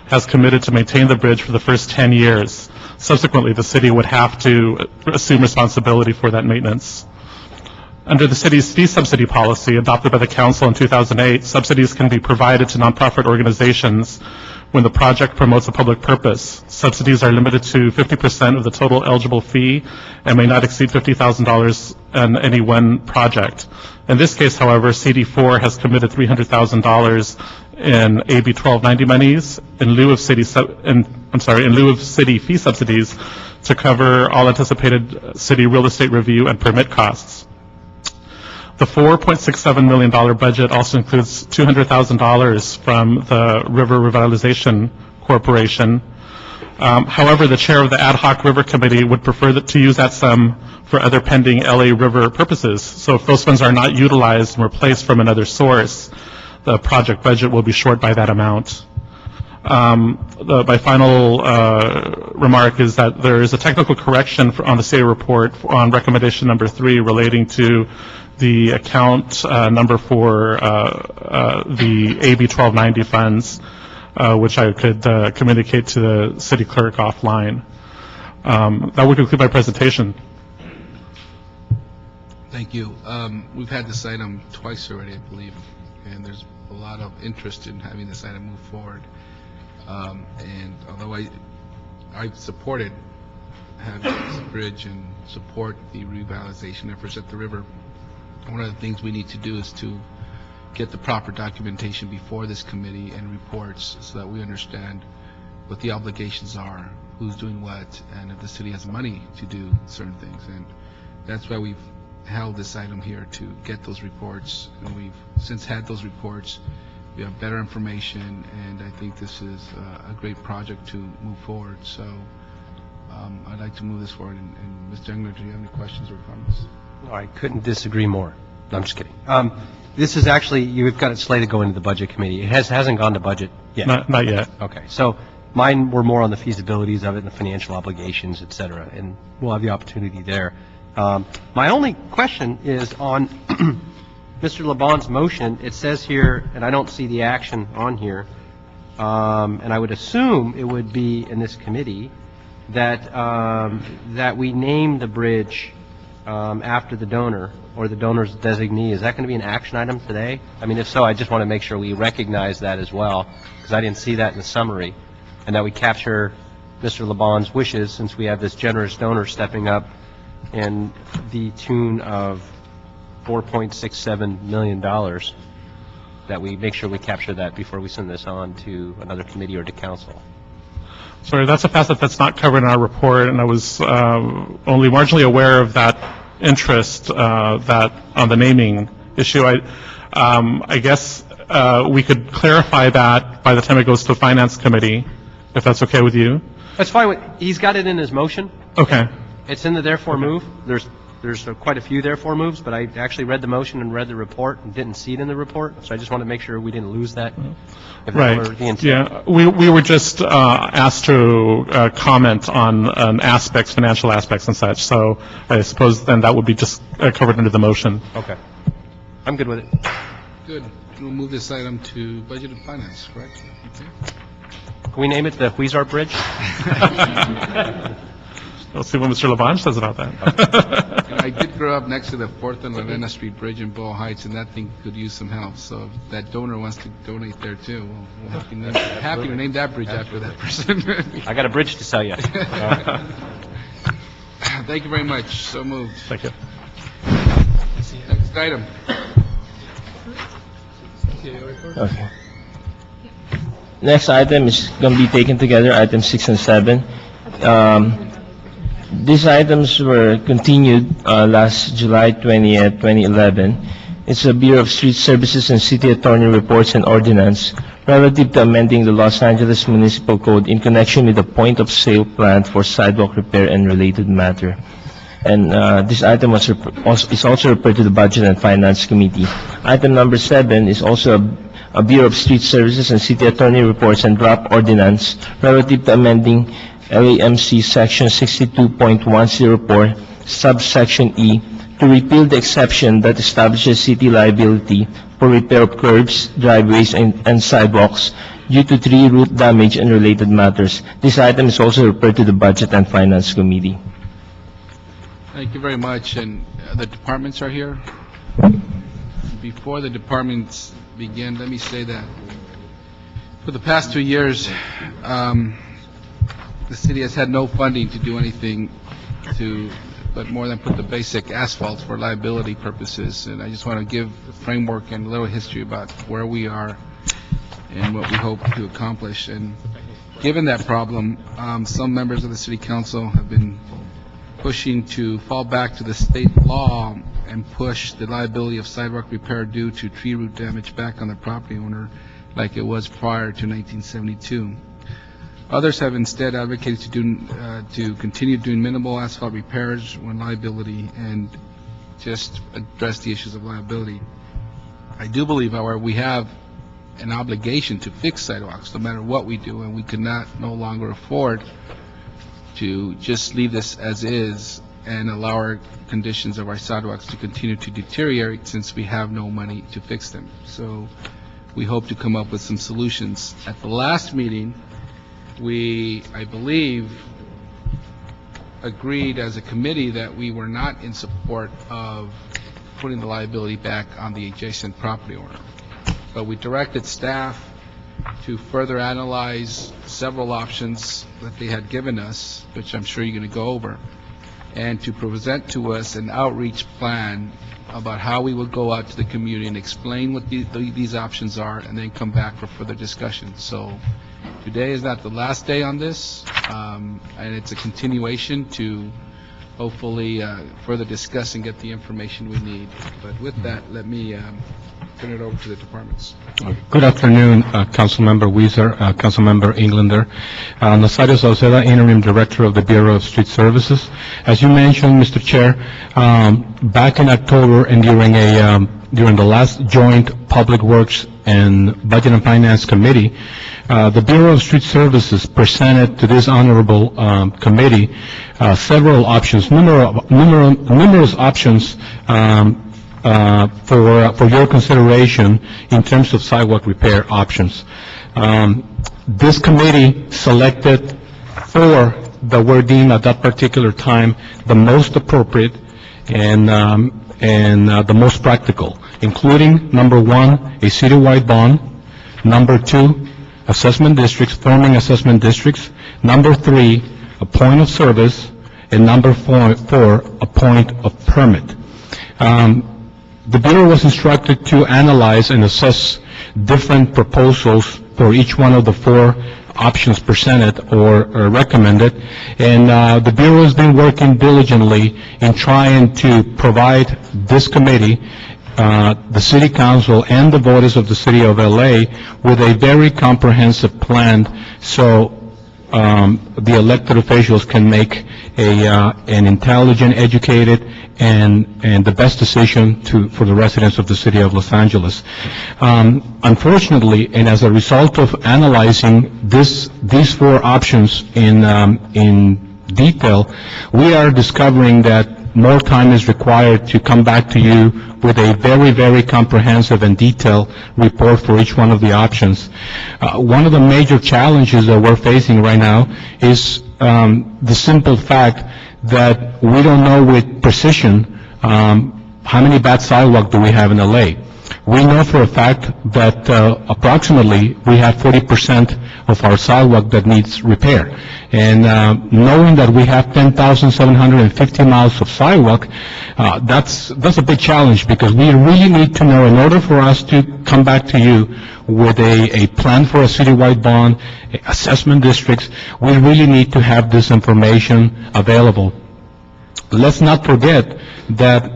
has committed to maintain the bridge for the first 10 years. Subsequently, the city would have to assume responsibility for that maintenance. Under the city's fee subsidy policy adopted by the council in 2008, subsidies can be provided to nonprofit organizations when the project promotes a public purpose. Subsidies are limited to 50% of the total eligible fee and may not exceed $50,000 on any one project. In this case, however, CD4 has committed $300,000 in AB 1290 monies in lieu of city fee subsidies to cover all anticipated city real estate review and permit costs. The $4.67 million budget also includes $200,000 from the River Revitalization Corporation. However, the chair of the Ad hoc River Committee would prefer to use that sum for other pending LA River purposes. So if those funds are not utilized and replaced from another source, the project budget will be short by that amount. My final remark is that there is a technical correction on the CA report on recommendation number 3 relating to the account number for the AB 1290 funds, which I could communicate to the city clerk offline. That would conclude my presentation. Thank you. We've had this item twice already, I believe, and there's a lot of interest in having this item move forward. And although I've supported having this bridge and support the revitalization efforts at the river, one of the things we need to do is to get the proper documentation before this committee and reports so that we understand what the obligations are, who's doing what, and if the city has money to do certain things. And that's why we've held this item here, to get those reports, and we've since had those reports. We have better information, and I think this is a great project to move forward. So I'd like to move this forward. And Ms. Jungler, do you have any questions or comments? No, I couldn't disagree more. No, I'm just kidding. This is actually, you've got it slated to go into the budget committee. It hasn't gone to budget yet. Not yet. Okay, so mine were more on the feasibilities of it and the financial obligations, et cetera, and we'll have the opportunity there. My only question is on Mr. LeBon's motion. It says here, and I don't see the action on here, and I would assume it would be in this committee, that that we name the bridge after the donor or the donor's designee. Is that going to be an action item today? I mean, if so, I just want to make sure we recognize that as well, because I didn't see that in the summary, and that we capture Mr. LeBon's wishes, since we have this generous donor stepping up in the tune of $4.67 million, that we make sure we capture that before we send this on to another committee or to council. Sorry, that's a facet that's not covered in our report, and I was only marginally aware of that interest that on the naming issue. I guess we could clarify that by the time it goes to Finance Committee, if that's okay with you. That's fine. He's got it in his motion. Okay. It's in the therefore move. There's quite a few therefore moves, but I actually read the motion and read the report and didn't see it in the report, so I just want to make sure we didn't lose that. If that were the intent. Yeah, we were just asked to comment on aspects, financial aspects and such, so I suppose then that would be just covered under the motion. Okay. I'm good with it. Good. We'll move this item to Budget and Finance, correct? Okay. Can we name it the Huizar Bridge? Let's see what Mr. LeBon says about that. I did grow up next to the 4th and Lavena Street Bridge in Boyle Heights, and that thing could use some help. So if that donor wants to donate there too, we'll happy to name that bridge after that person. I got a bridge to sell you. Thank you very much. So moved. Thank you. Next item. Okay. Next item is going to be taken together, item 6 and 7. These items were continued last July 20th, 2011. It's a Bureau of Street Services and City Attorney reports and ordinance relative to amending the Los Angeles Municipal Code in connection with the point-of-sale plant for sidewalk repair and related matter. And this item is also referred to the Budget and Finance Committee. Item number 7 is also a Bureau of Street Services and City Attorney reports and draft ordinance relative to amending LAMC Section 62.104, subsection E, to repeal the exception that establishes city liability for repair of curbs, driveways, and sidewalks due to tree root damage and related matters. This item is also referred to the Budget and Finance Committee. Thank you very much. And the departments are here. Before the departments begin, let me say that for the past 2 years, the city has had no funding to do anything but more than put the basic asphalt for liability purposes. And I just want to give a framework and a little history about where we are and what we hope to accomplish. And given that problem, some members of the city council have been pushing to fall back to the state law and push the liability of sidewalk repair due to tree root damage back on the property owner like it was prior to 1972. Others have instead advocated to continue doing minimal asphalt repairs when liability and just address the issues of liability. I do believe, however, we have an obligation to fix sidewalks no matter what we do, and we could no longer afford to just leave this as is and allow our conditions of our sidewalks to continue to deteriorate since we have no money to fix them. So we hope to come up with some solutions. At the last meeting, we, I believe, agreed as a committee that we were not in support of putting the liability back on the adjacent property owner. But we directed staff to further analyze several options that they had given us, which I'm sure you're going to go over, and to present to us an outreach plan about how we would go out to the community and explain what these options are, and then come back for further discussion. So today is not the last day on this, and it's a continuation to hopefully further discuss and get the information we need. But with that, let me turn it over to the departments. Good afternoon, Councilmember Weiser, Councilmember Englander. Nazario Sauceda, Interim Director of the Bureau of Street Services. As you mentioned, Mr. Chair, back in October and during the last joint Public Works and Budget and Finance Committee, the Bureau of Street Services presented to this honorable committee several options, numerous options for your consideration in terms of sidewalk repair options. This committee selected 4 that were deemed at that particular time the most appropriate and the most practical, including number 1, a citywide bond, number 2, assessment districts, forming assessment districts, number 3, a point of service, and number 4, a point of permit. The Bureau was instructed to analyze and assess different proposals for each one of the 4 options presented or recommended, and the Bureau has been working diligently in trying to provide this committee, the City Council, and the voters of the City of LA with a very comprehensive plan so the elected officials can make an intelligent, educated, and the best decision for the residents of the City of Los Angeles. Unfortunately, and as a result of analyzing these 4 options in detail, we are discovering that more time is required to come back to you with a very, very comprehensive and detailed report for each one of the options. One of the major challenges that we're facing right now is the simple fact that we don't know with precision how many bad sidewalks do we have in LA. We know for a fact that approximately we have 40% of our sidewalk that needs repair. And knowing that we have 10,750 miles of sidewalk, that's a big challenge, because we really need to know, in order for us to come back to you with a plan for a citywide bond, assessment districts, we really need to have this information available. Let's not forget that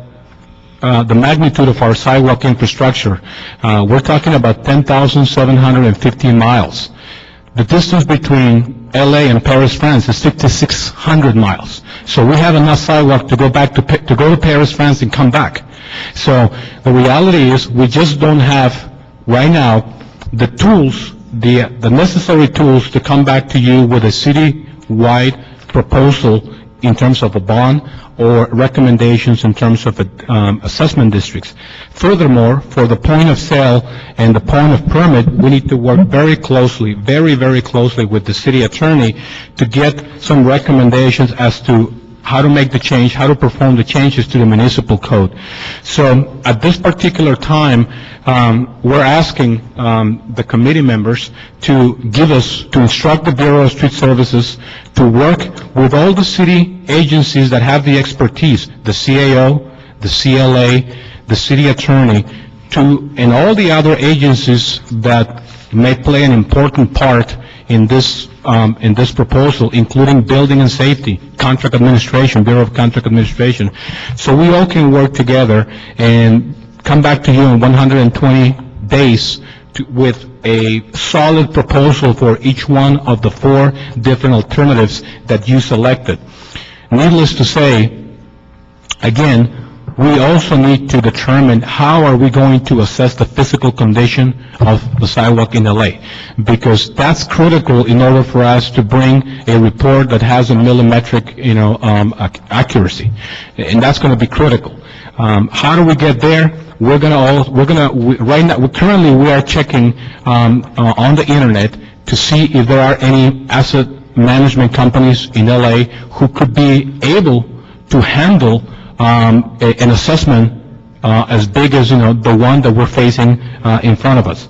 the magnitude of our sidewalk infrastructure, we're talking about 10,750 miles. The distance between LA and Paris, France is 5,600 miles. So we have enough sidewalk to go to Paris, France and come back. So the reality is we just don't have right now the tools, the necessary tools to come back to you with a city-wide proposal in terms of a bond or recommendations in terms of assessment districts. Furthermore, for the point of sale and the point of permit, we need to work very closely, very, very closely with the city attorney to get some recommendations as to how to make the change, how to perform the changes to the municipal code. So at this particular time, we're asking the committee members to instruct the Bureau of Street Services to work with all the city agencies that have the expertise, the CAO, the CLA, the city attorney, and all the other agencies that may play an important part in this proposal, including building and safety, contract administration, Bureau of Contract Administration. So we all can work together and come back to you in 120 days with a solid proposal for each one of the 4 different alternatives that you selected. Needless to say, again, we also need to determine how are we going to assess the physical condition of the sidewalk in LA, because that's critical in order for us to bring a report that has a millimetric, accuracy, and that's going to be critical. How do we get there? Right now, currently we are checking on the internet to see if there are any asset management companies in LA who could be able to handle an assessment as big as, the one that we're facing in front of us.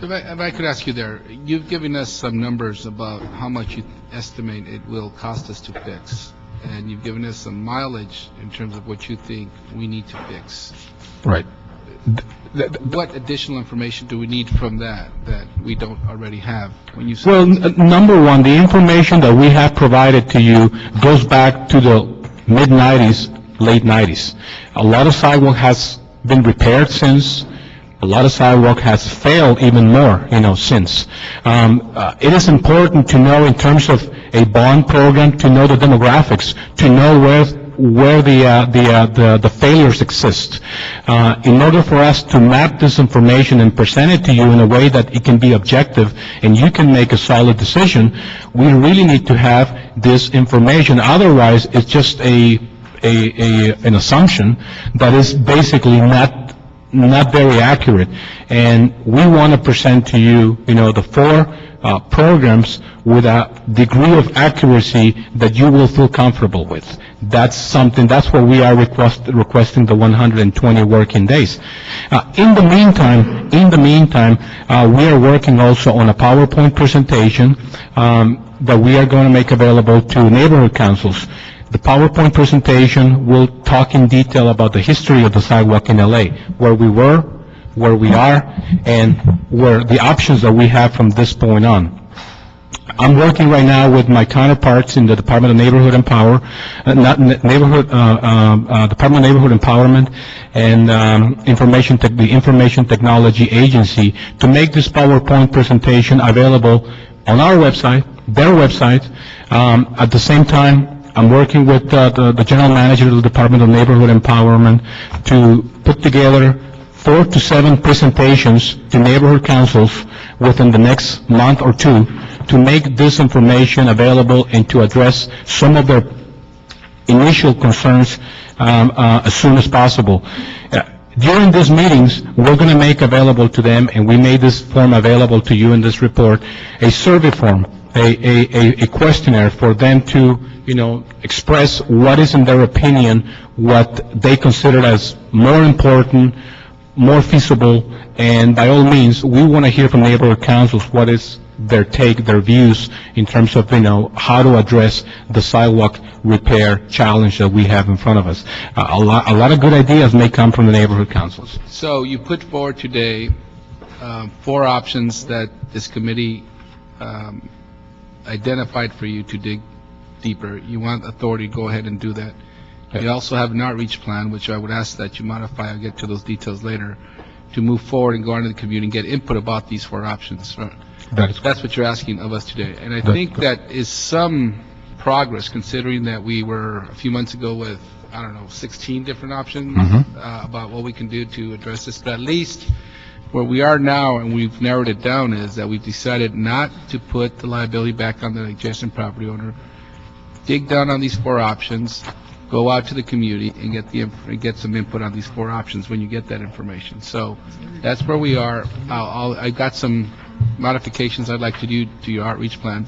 If I could ask you there, you've given us some numbers about how much you estimate it will cost us to fix, and you've given us some mileage in terms of what you think we need to fix. Right. What additional information do we need from that we don't already have? When you say Well, number one, the information that we have provided to you goes back to the mid-'90s, late '90s. A lot of sidewalk has been repaired since. A lot of sidewalk has failed even more, since. It is important to know, in terms of a bond program, to know the demographics, to know where the failures exist. In order for us to map this information and present it to you in a way that it can be objective and you can make a solid decision, we really need to have this information. Otherwise, it's just an assumption that is basically not very accurate. And we want to present to you, the four programs with a degree of accuracy that you will feel comfortable with. That's what we are requesting the 120 working days. In the meantime, we are working also on a PowerPoint presentation that we are going to make available to neighborhood councils. The PowerPoint presentation will talk in detail about the history of the sidewalk in LA, where we were, where we are, and where the options that we have from this point on. I'm working right now with my counterparts in the Department of Neighborhood Department of Neighborhood Empowerment and the Information Technology Agency to make this PowerPoint presentation available on our website, their website. At the same time, I'm working with the General Manager of the Department of Neighborhood Empowerment to put together 4 to 7 presentations to neighborhood councils within the next month or two to make this information available and to address some of their initial concerns as soon as possible. During these meetings, we're going to make available to them, and we made this form available to you in this report, a survey form, a questionnaire for them to, express what is, in their opinion, what they consider as more important, more feasible, and by all means, we want to hear from neighborhood councils what is their take, their views in terms of, how to address the sidewalk repair challenge that we have in front of us. A lot of good ideas may come from the neighborhood councils. So you put forward today 4 options that this committee identified for you to dig deeper. You want authority to go ahead and do that. You also have an outreach plan, which I would ask that you modify. I'll get to those details later, to move forward and go out into the community and get input about these 4 options. That's what you're asking of us today. And I think that is some progress, considering that we were a few months ago with, 16 different options about what we can do to address this. But at least where we are now, and we've narrowed it down, is that we've decided not to put the liability back on the adjacent property owner, dig down on these 4 options, go out to the community and get some input on these 4 options when you get that information. So that's where we are. I've got some modifications I'd like to do to your outreach plan.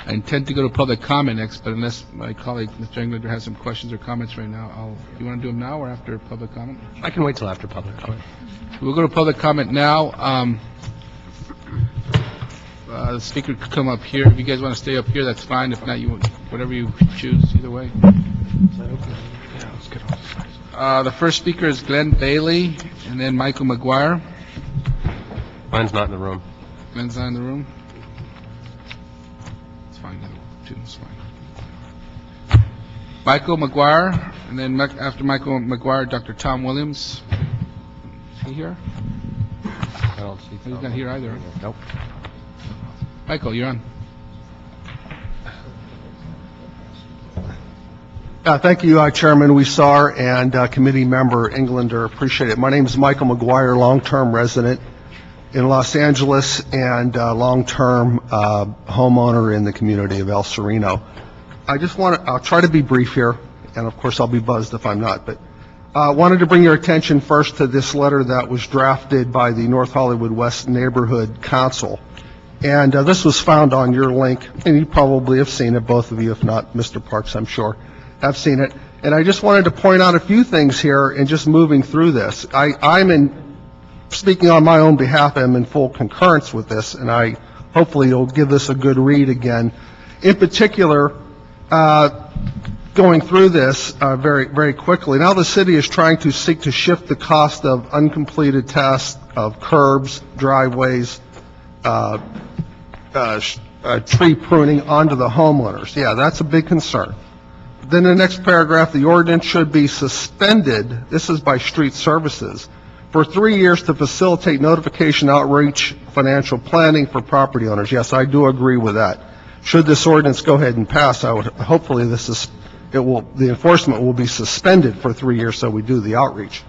I intend to go to public comment next, but unless my colleague, Mr. Englander, has some questions or comments right now, you want to do them now or after public comment? I can wait till after public comment. We'll go to public comment now. The speaker could come up here. If you guys want to stay up here, that's fine. If not, whatever you choose, either way. The first speaker is Glenn Bailey, and then Michael Mcguire. Mine's not in the room. Glenn's not in the room? It's fine. It's fine. Michael Mcguire, and then after Michael Mcguire, Dr. Tom Williams. Is he here? I don't see. He's not here either. Nope. Michael, you're on. Thank you, Chairman Weesar and committee member Englander. Appreciate it. My name is Michael Mcguire, long-term resident in Los Angeles and long-term homeowner in the community of El Sereno. I'll try to be brief here, and of course I'll be buzzed if I'm not, but wanted to bring your attention first to this letter that was drafted by the North Hollywood West Neighborhood Council. And this was found on your link, and you probably have seen it, both of you, if not Mr. Parks, I'm sure, have seen it. And I just wanted to point out a few things here and just moving through this. Speaking on my own behalf, I'm in full concurrence with this, and hopefully you'll give this a good read again. In particular, going through this very, very quickly, now the city is trying to seek to shift the cost of uncompleted tasks of curbs, driveways, tree pruning onto the homeowners. Yeah, that's a big concern. Then the next paragraph, the ordinance should be suspended, this is by street services, for 3 years to facilitate notification, outreach, financial planning for property owners. Yes, I do agree with that. Should this ordinance go ahead and pass, hopefully the enforcement will be suspended for 3 years so we do the outreach.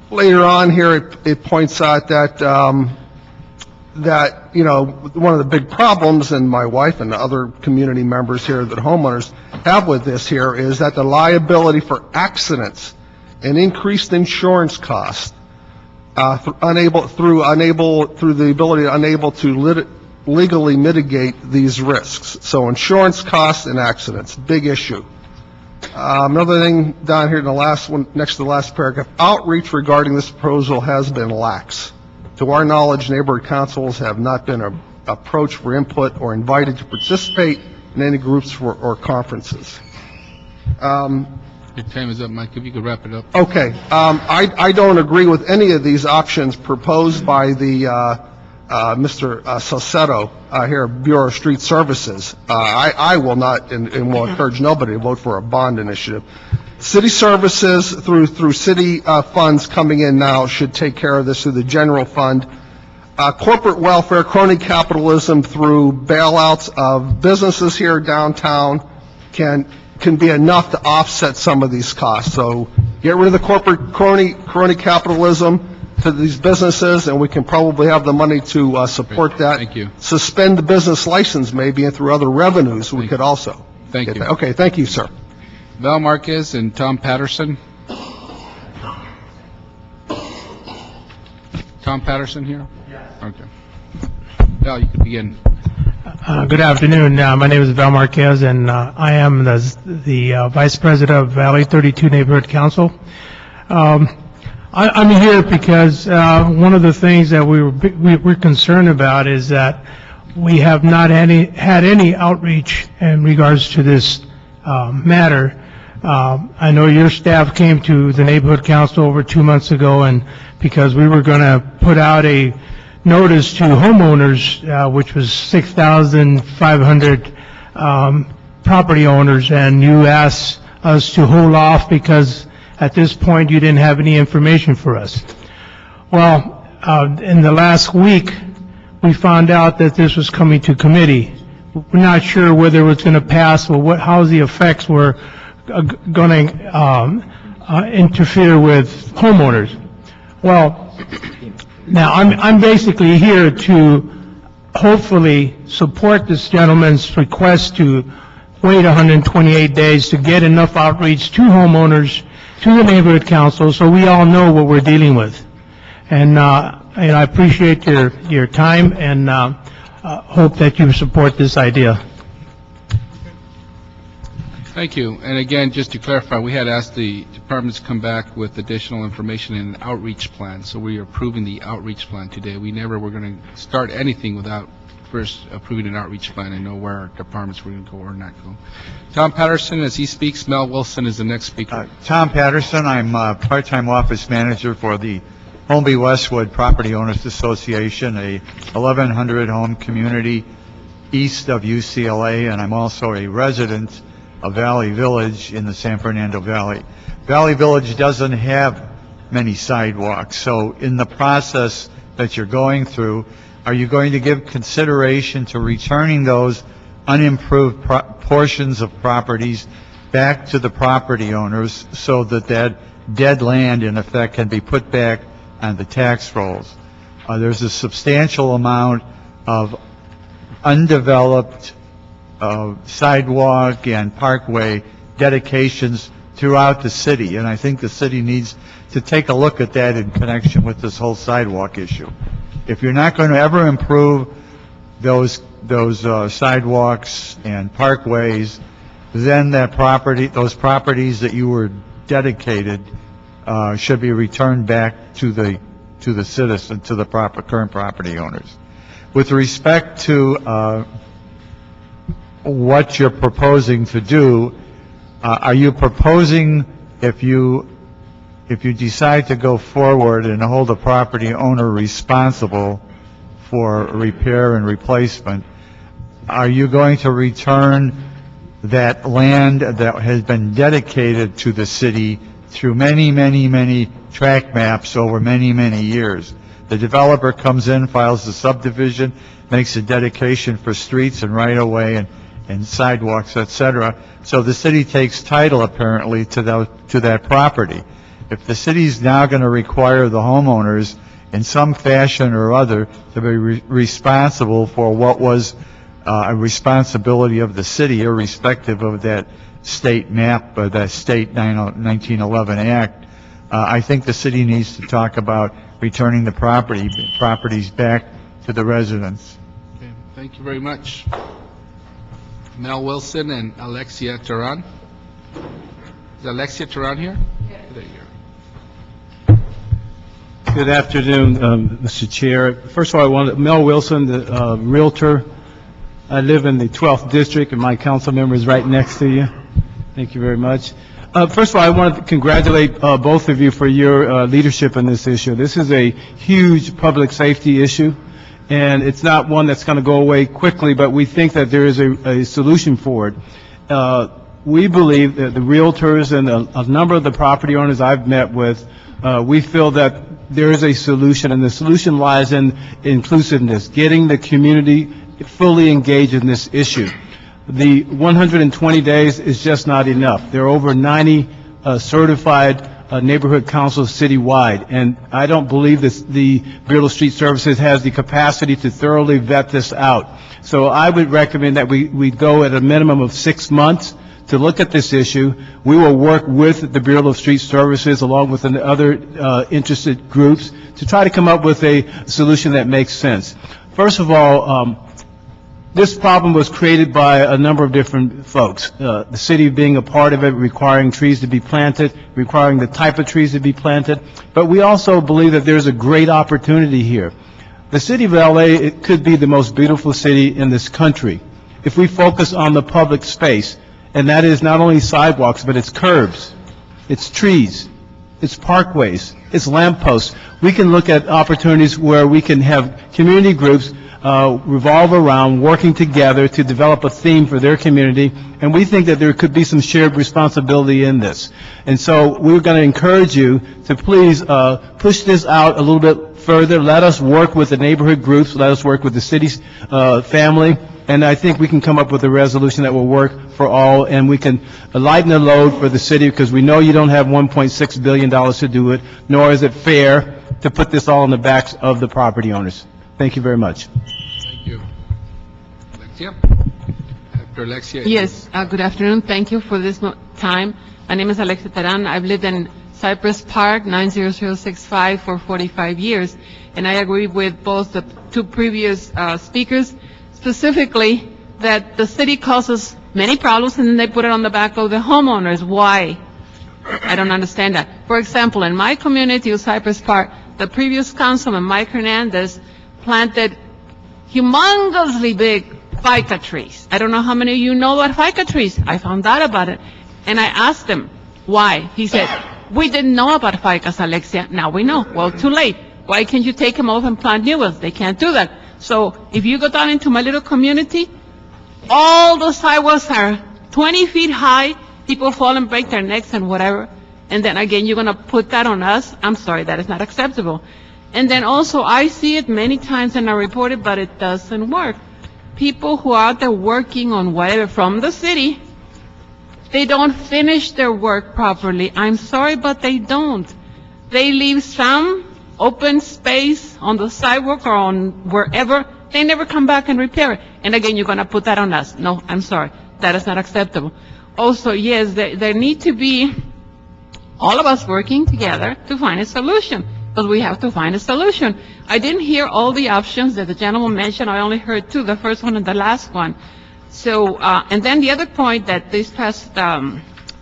Later on here, it points out that one of the big problems, and my wife and other community members here that homeowners have with this here, is that the liability for accidents and increased insurance costs through the ability unable to legally mitigate these risks. So insurance costs and accidents, big issue. Another thing down here in the last one, next to the last paragraph, outreach regarding this proposal has been lax. To our knowledge, neighborhood councils have not been approached for input or invited to participate in any groups or conferences. Your time is up, Mike. If you could wrap it up. Okay. I don't agree with any of these options proposed by the Mr. Salcedo here, Bureau of Street Services. I will not and will encourage nobody to vote for a bond initiative. City services through city funds coming in now should take care of this through the general fund. Corporate welfare, crony capitalism through bailouts of businesses here downtown can be enough to offset some of these costs. So get rid of the corporate crony capitalism to these businesses, and we can probably have the money to support that. Thank you. Suspend the business license maybe, and through other revenues we could also. Thank you. Okay, thank you, sir. Val Marquez and Tom Patterson. Tom Patterson here? Yes. Okay. Val, you can begin. Good afternoon. My name is Val Marquez, and I am the Vice President of Valley 32 Neighborhood Council. I'm here because one of the things that we're concerned about is that we have not had any outreach in regards to this matter. I know your staff came to the Neighborhood Council over 2 months ago, and because we were going to put out a notice to homeowners, which was 6,500 property owners, and you asked us to hold off because at this point you didn't have any information for us. Well, in the last week, we found out that this was coming to committee. We're not sure whether it was going to pass or how the effects were going to interfere with homeowners. Well, now I'm basically here to hopefully support this gentleman's request to wait 128 days to get enough outreach to homeowners, to the neighborhood council, so we all know what we're dealing with. And I appreciate your time and hope that you support this idea. Thank you. And again, just to clarify, we had asked the departments to come back with additional information in an outreach plan, so we are approving the outreach plan today. We never were going to start anything without first approving an outreach plan and know where our departments were going to go or not go. Tom Patterson, as he speaks. Mel Wilson is the next speaker. Tom Patterson, I'm part-time office manager for the Holmby Westwood Property Owners Association, a 1,100 home community east of UCLA, and I'm also a resident of Valley Village in the San Fernando Valley. Valley Village doesn't have many sidewalks, so in the process that you're going through, are you going to give consideration to returning those unimproved portions of properties back to the property owners so that that dead land, in effect, can be put back on the tax rolls. There's a substantial amount of undeveloped sidewalk and parkway dedications throughout the city, and I think the city needs to take a look at that in connection with this whole sidewalk issue. If you're not going to ever improve those sidewalks and parkways, then those properties that you were dedicated should be returned back to the citizen, to the current property owners. With respect to what you're proposing to do, are you proposing, if you decide to go forward and hold a property owner responsible for repair and replacement, are you going to return that land that has been dedicated to the city through many, many, many tract maps over many, many years? The developer comes in, files the subdivision, makes a dedication for streets and right-of-way and sidewalks, etc. So the city takes title, apparently, to that property. If the city's now going to require the homeowners in some fashion or other to be responsible for what was a responsibility of the city, irrespective of that state map, that state 1911 Act, I think the city needs to talk about returning the properties back to the residents. Okay, thank you very much. Mel Wilson and Alexia Teran. Is Alexia Teran here? Yes. There you go. Good afternoon, Mr. Chair. First of all, Mel Wilson, the Realtor. I live in the 12th District, and my council member is right next to you. Thank you very much. First of all, I want to congratulate both of you for your leadership in this issue. This is a huge public safety issue, and it's not one that's going to go away quickly, but we think that there is a solution for it. We believe that the Realtors and a number of the property owners I've met with, we feel that there is a solution, and the solution lies in inclusiveness, getting the community fully engaged in this issue. The 120 days is just not enough. There are over 90 certified neighborhood councils citywide, and I don't believe the Bureau of Street Services has the capacity to thoroughly vet this out. So I would recommend that we go at a minimum of 6 months to look at this issue. We will work with the Bureau of Street Services along with the other interested groups to try to come up with a solution that makes sense. First of all, this problem was created by a number of different folks. The city being a part of it, requiring trees to be planted, requiring the type of trees to be planted. But we also believe that there's a great opportunity here. The city of LA, it could be the most beautiful city in this country if we focus on the public space. And that is not only sidewalks, but it's curbs, it's trees, it's parkways, it's lampposts. We can look at opportunities where we can have community groups revolve around working together to develop a theme for their community, and we think that there could be some shared responsibility in this. And so we're going to encourage you to please push this out a little bit further. Let us work with the neighborhood groups, let us work with the city's family, and I think we can come up with a resolution that will work for all, and we can lighten the load for the city, because we know you don't have $1.6 billion to do it, nor is it fair to put this all on the backs of the property owners. Thank you very much. Thank you. Alexia? After Alexia. Yes, good afternoon. Thank you for this time. My name is Alexia Teran. I've lived in Cypress Park, 90065, for 45 years. And I agree with both the two previous speakers, specifically that the city causes many problems and then they put it on the back of the homeowners. Why? I don't understand that. For example, in my community of Cypress Park, the previous councilman, Mike Hernandez, planted humongously big FICA trees. I don't know how many of you know about FICA trees. I found out about it. And I asked him why. He said, we didn't know about FICAs, Alexia. Now we know. Well, too late. Why can't you take them off and plant new ones? They can't do that. So if you go down into my little community, all the sidewalks are 20 feet high. People fall and break their necks and whatever. And then again, you're going to put that on us? I'm sorry, that is not acceptable. And then also, I see it many times and I report it, but it doesn't work. People who are out there working on whatever from the city They don't finish their work properly. I'm sorry, but they don't. They leave some open space on the sidewalk or on wherever. They never come back and repair it. And again, you're going to put that on us. No, I'm sorry. That is not acceptable. Also, yes, there need to be all of us working together to find a solution, because we have to find a solution. I didn't hear all the options that the gentleman mentioned. I only heard two, the first one and the last one. So, and then the other point that this past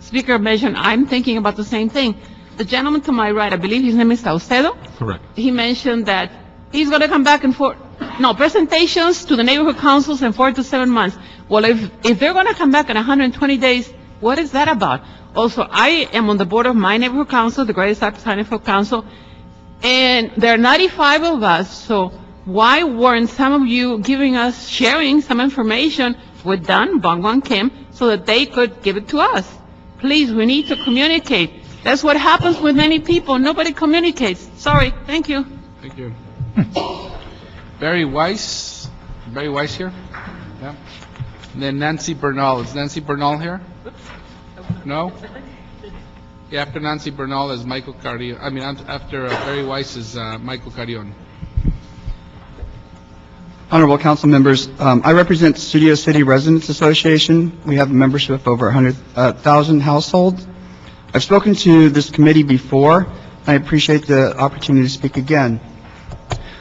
speaker mentioned, I'm thinking about the same thing. The gentleman to my right, I believe his name is Saucedo. Correct. He mentioned that he's going to come back in presentations to the neighborhood councils in 4 to 7 months. Well, if they're going to come back in 120 days, what is that about? Also, I am on the board of my neighborhood council, the Greater Cypress Neighborhood Council, and there are 95 of us, so why weren't some of you sharing some information with Dan, Bangwan Kim, so that they could give it to us? Please, we need to communicate. That's what happens with many people. Nobody communicates. Sorry. Thank you. Thank you. Barry Weiss here? Yeah. And then Nancy Bernal. Is Nancy Bernal here? No? Yeah, after Nancy Bernal is Michael Carrion. I mean, after Barry Weiss is Michael Carrion. Honorable council members, I represent Studio City Residents Association. We have a membership of over 100,000 households. I've spoken to this committee before, and I appreciate the opportunity to speak again.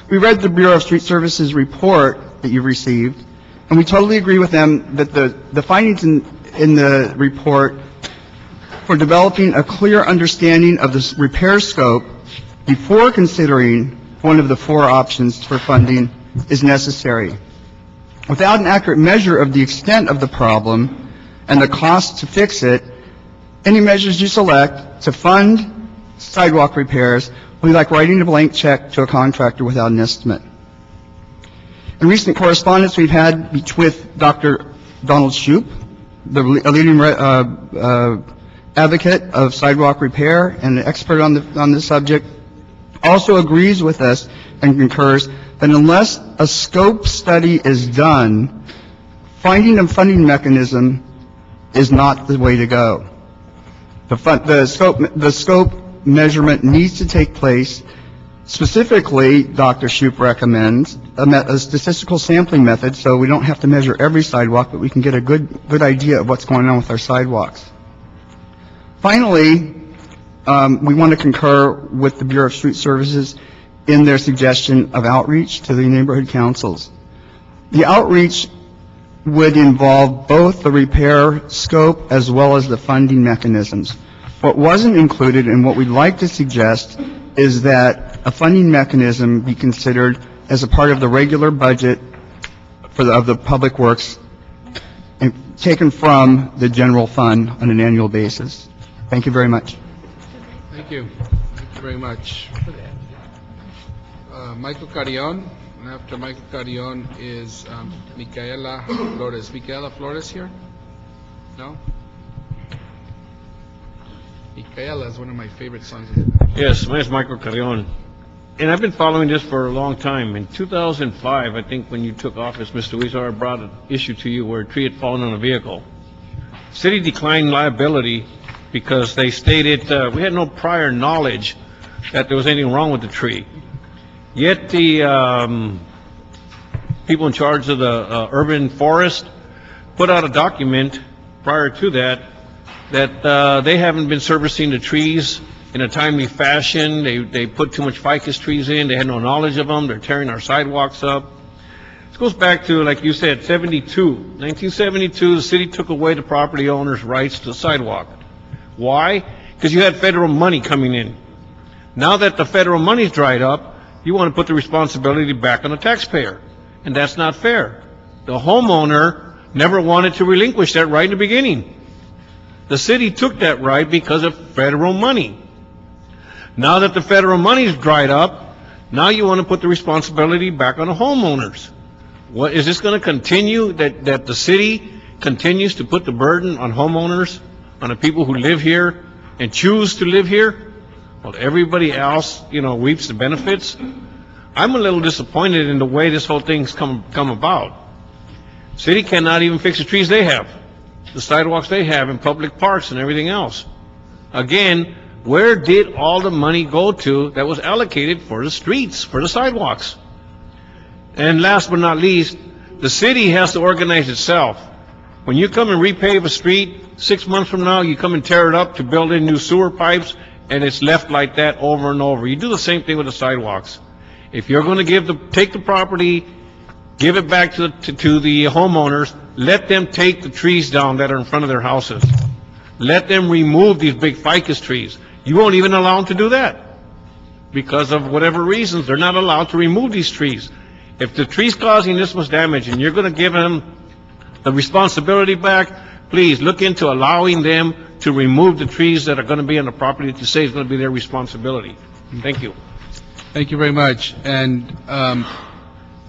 We read the Bureau of Street Services report that you received, and we totally agree with them that the findings in the report for developing a clear understanding of the repair scope before considering one of the 4 options for funding is necessary. Without an accurate measure of the extent of the problem and the cost to fix it, any measures you select to fund sidewalk repairs will be like writing a blank check to a contractor without an estimate. In recent correspondence we've had with Dr. Donald Shoup, a leading advocate of sidewalk repair and an expert on the subject, also agrees with us and concurs that unless a scope study is done, finding a funding mechanism is not the way to go. The scope measurement needs to take place. Specifically, Dr. Shoup recommends a statistical sampling method, so we don't have to measure every sidewalk, but we can get a good idea of what's going on with our sidewalks. Finally, we want to concur with the Bureau of Street Services in their suggestion of outreach to the neighborhood councils. The outreach would involve both the repair scope as well as the funding mechanisms. What wasn't included and what we'd like to suggest is that a funding mechanism be considered as a part of the regular budget of the public works and taken from the general fund on an annual basis. Thank you very much. Thank you. Thank you very much. Michael Carrion, and after Michael Carrion is Micaela Flores. Micaela Flores here? No? Micaela is one of my favorite songs. Yes, my name is Michael Carrion. And I've been following this for a long time. In 2005, I think when you took office, Mr. Huizar, I brought an issue to you where a tree had fallen on a vehicle. City declined liability because they stated we had no prior knowledge that there was anything wrong with the tree. Yet the people in charge of the urban forest put out a document prior to that they haven't been servicing the trees in a timely fashion. They put too much ficus trees in. They had no knowledge of them. They're tearing our sidewalks up. This goes back to, like you said, 1972, the city took away the property owner's rights to the sidewalk. Why? Because you had federal money coming in. Now that the federal money's dried up, you want to put the responsibility back on the taxpayer. And that's not fair. The homeowner never wanted to relinquish that right in the beginning. The city took that right because of federal money. Now that the federal money's dried up, now you want to put the responsibility back on the homeowners. What, is this going to continue, that the city continues to put the burden on homeowners, on the people who live here and choose to live here? Well, everybody else, reaps the benefits. I'm a little disappointed in the way this whole thing's come about. City cannot even fix the trees they have. the sidewalks they have in public parks and everything else. Again, where did all the money go to that was allocated for the streets, for the sidewalks? And last but not least, the city has to organize itself. When you come and repave a street, 6 months from now, you come and tear it up to build in new sewer pipes, and it's left like that over and over. You do the same thing with the sidewalks. If you're going to take the property, give it back to the homeowners, let them take the trees down that are in front of their houses. Let them remove these big ficus trees. You won't even allow them to do that. Because of whatever reasons, they're not allowed to remove these trees. If the tree's causing this much damage and you're going to give them the responsibility back, please look into allowing them to remove the trees that are going to be on the property that you say is going to be their responsibility. Thank you. Thank you very much. And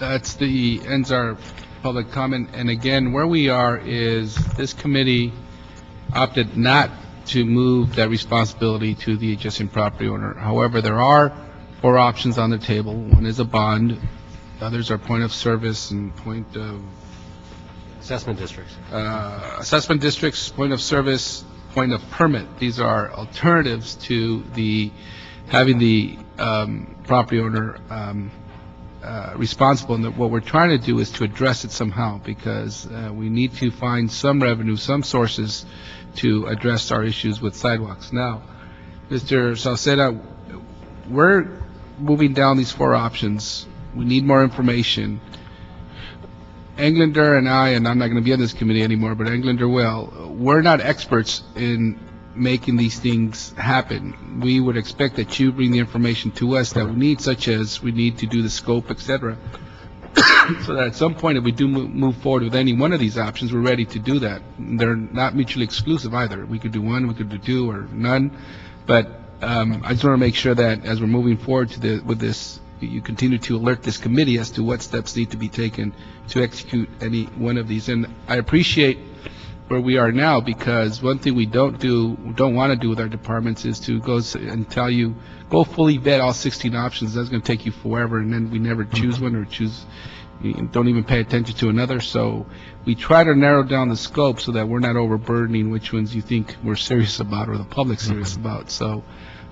ends our public comment. And again, where we are is this committee opted not to move that responsibility to the adjacent property owner. However, there are 4 options on the table. One is a bond. Others are point of service and point of Assessment districts. Assessment districts, point of service, point of permit. These are alternatives to having the property owner responsible. And what we're trying to do is to address it somehow, because we need to find some revenue, some sources to address our issues with sidewalks. Now, Mr. Salceda, we're moving down these 4 options. We need more information. Englander and I'm not going to be on this committee anymore, but Englander will. We're not experts in making these things happen. We would expect that you bring the information to us that we need, such as we need to do the scope, etc. So that at some point, if we do move forward with any one of these options, we're ready to do that. They're not mutually exclusive either. We could do one, we could do 2, or none. But I just want to make sure that as we're moving forward with this, you continue to alert this committee as to what steps need to be taken to execute any one of these. And I appreciate where we are now, because one thing we don't want to do with our departments is to go and tell you, go fully vet all 16 options. That's going to take you forever, and then we never choose one, or don't even pay attention to another. So we try to narrow down the scope so that we're not overburdening which ones you think we're serious about or the public's serious about. So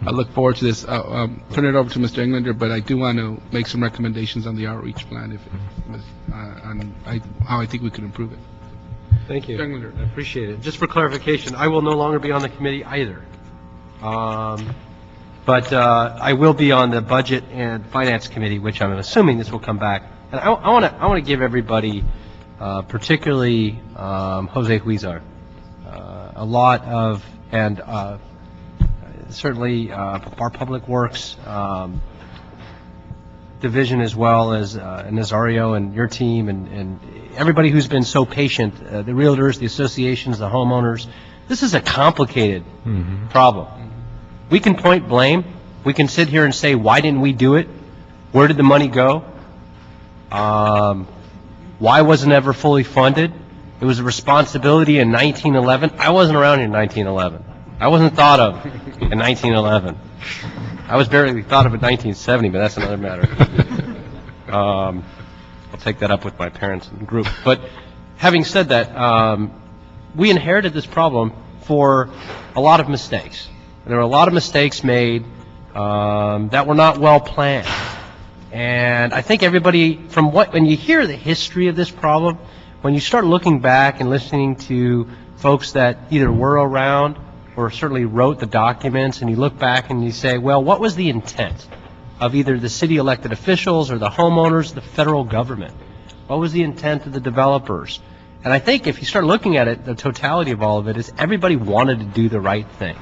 I look forward to this. Turn it over to Mr. Englander, but I do want to make some recommendations on the outreach plan, on how I think we could improve it. Thank you. Mr. Englander. I appreciate it. Just for clarification, I will no longer be on the committee either. But I will be on the Budget and Finance Committee, which I'm assuming this will come back. And I want to give everybody, particularly Jose Huizar, a lot of, and certainly our Public Works division, as well as Nazario and your team, and everybody who's been so patient, the realtors, the associations, the homeowners. This is a complicated problem. We can point blame. We can sit here and say, why didn't we do it? Where did the money go? Why wasn't it ever fully funded? It was a responsibility in 1911. I wasn't around in 1911. I wasn't thought of in 1911. I was barely thought of in 1970, but that's another matter. I'll take that up with my parents and group. But having said that, we inherited this problem for a lot of mistakes. There were a lot of mistakes made that were not well planned. And I think everybody, when you hear the history of this problem, when you start looking back and listening to folks that either were around or certainly wrote the documents, and you look back and you say, well, what was the intent of either the city elected officials or the homeowners, the federal government? What was the intent of the developers? And I think if you start looking at it, the totality of all of it is everybody wanted to do the right thing.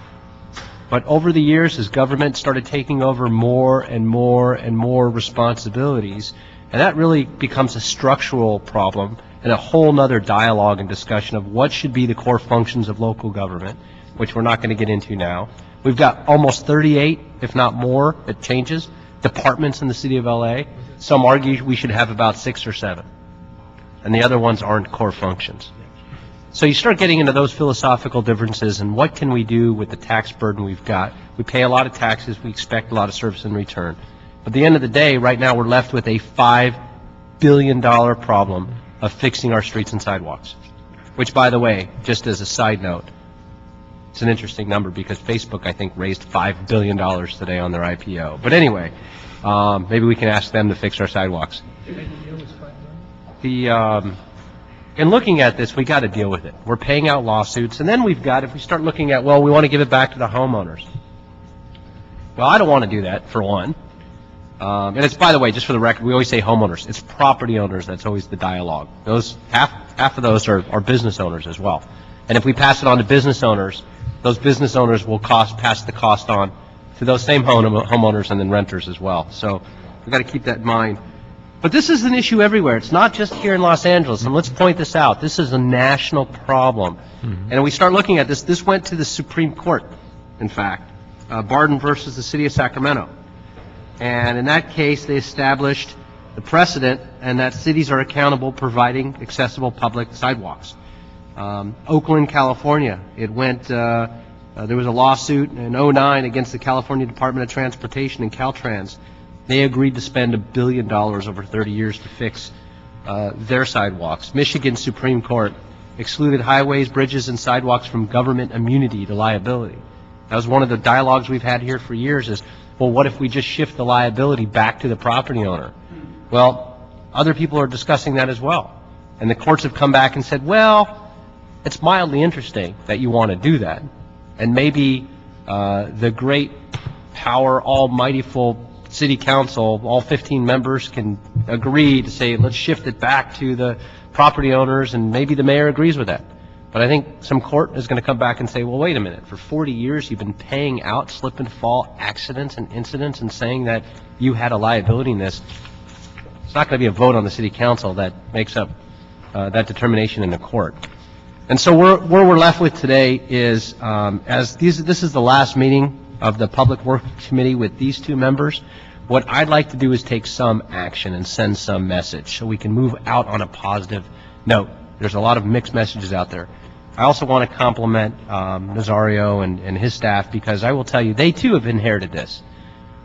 But over the years, as government started taking over more and more and more responsibilities, and that really becomes a structural problem and a whole nother dialogue and discussion of what should be the core functions of local government, which we're not going to get into now. We've got almost 38, if not more, it changes, departments in the city of LA. Some argue we should have about 6 or 7. And the other ones aren't core functions. So you start getting into those philosophical differences and what can we do with the tax burden we've got. We pay a lot of taxes, we expect a lot of service in return. But at the end of the day, right now we're left with a $5 billion problem of fixing our streets and sidewalks. which, by the way, just as a side note, it's an interesting number because Facebook, I think, raised $5 billion today on their IPO. But anyway, maybe we can ask them to fix our sidewalks. In looking at this, we got to deal with it. We're paying out lawsuits, and then if we start looking at, well, we want to give it back to the homeowners. Well, I don't want to do that, for one. And it's, by the way, just for the record, we always say homeowners. It's property owners that's always the dialogue. Those half of those are business owners as well. And if we pass it on to business owners, those business owners will pass the cost on to those same homeowners and then renters as well. So we've got to keep that in mind. But this is an issue everywhere. It's not just here in Los Angeles. And let's point this out. This is a national problem. And we start looking at this. This went to the Supreme Court, in fact, Barden versus the City of Sacramento. And in that case, they established the precedent and that cities are accountable providing accessible public sidewalks. Oakland, California, it went, there was a lawsuit in 2009 against the California Department of Transportation and Caltrans. They agreed to spend $1 billion over 30 years to fix their sidewalks. Michigan Supreme Court excluded highways, bridges, and sidewalks from government immunity to liability. That was one of the dialogues we've had here for years is, well, what if we just shift the liability back to the property owner? Well, other people are discussing that as well. And the courts have come back and said, well, it's mildly interesting that you want to do that. And maybe the great power, almightyful city council, all 15 members can agree to say, let's shift it back to the property owners, and maybe the mayor agrees with that. But I think some court is going to come back and say, well, wait a minute, for 40 years you've been paying out slip and fall accidents and incidents and saying that you had a liability in this. It's not going to be a vote on the city council that makes up that determination in the court. And so where we're left with today is, this is the last meeting of the Public Works Committee with these two members, what I'd like to do is take some action and send some message so we can move out on a positive note. There's a lot of mixed messages out there. I also want to compliment Nazario and his staff, because I will tell you, they too have inherited this.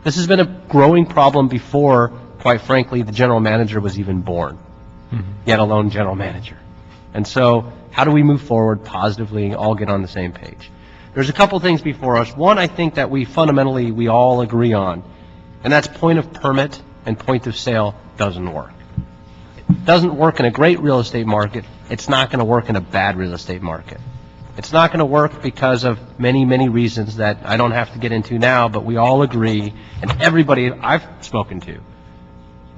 This has been a growing problem before, quite frankly, the general manager was even born, yet alone general manager. And so how do we move forward positively and all get on the same page? There's a couple things before us. One, I think that we all agree on, and that's point of permit and point of sale doesn't work. It doesn't work in a great real estate market. It's not going to work in a bad real estate market. It's not going to work because of many, many reasons that I don't have to get into now, but we all agree, and everybody I've spoken to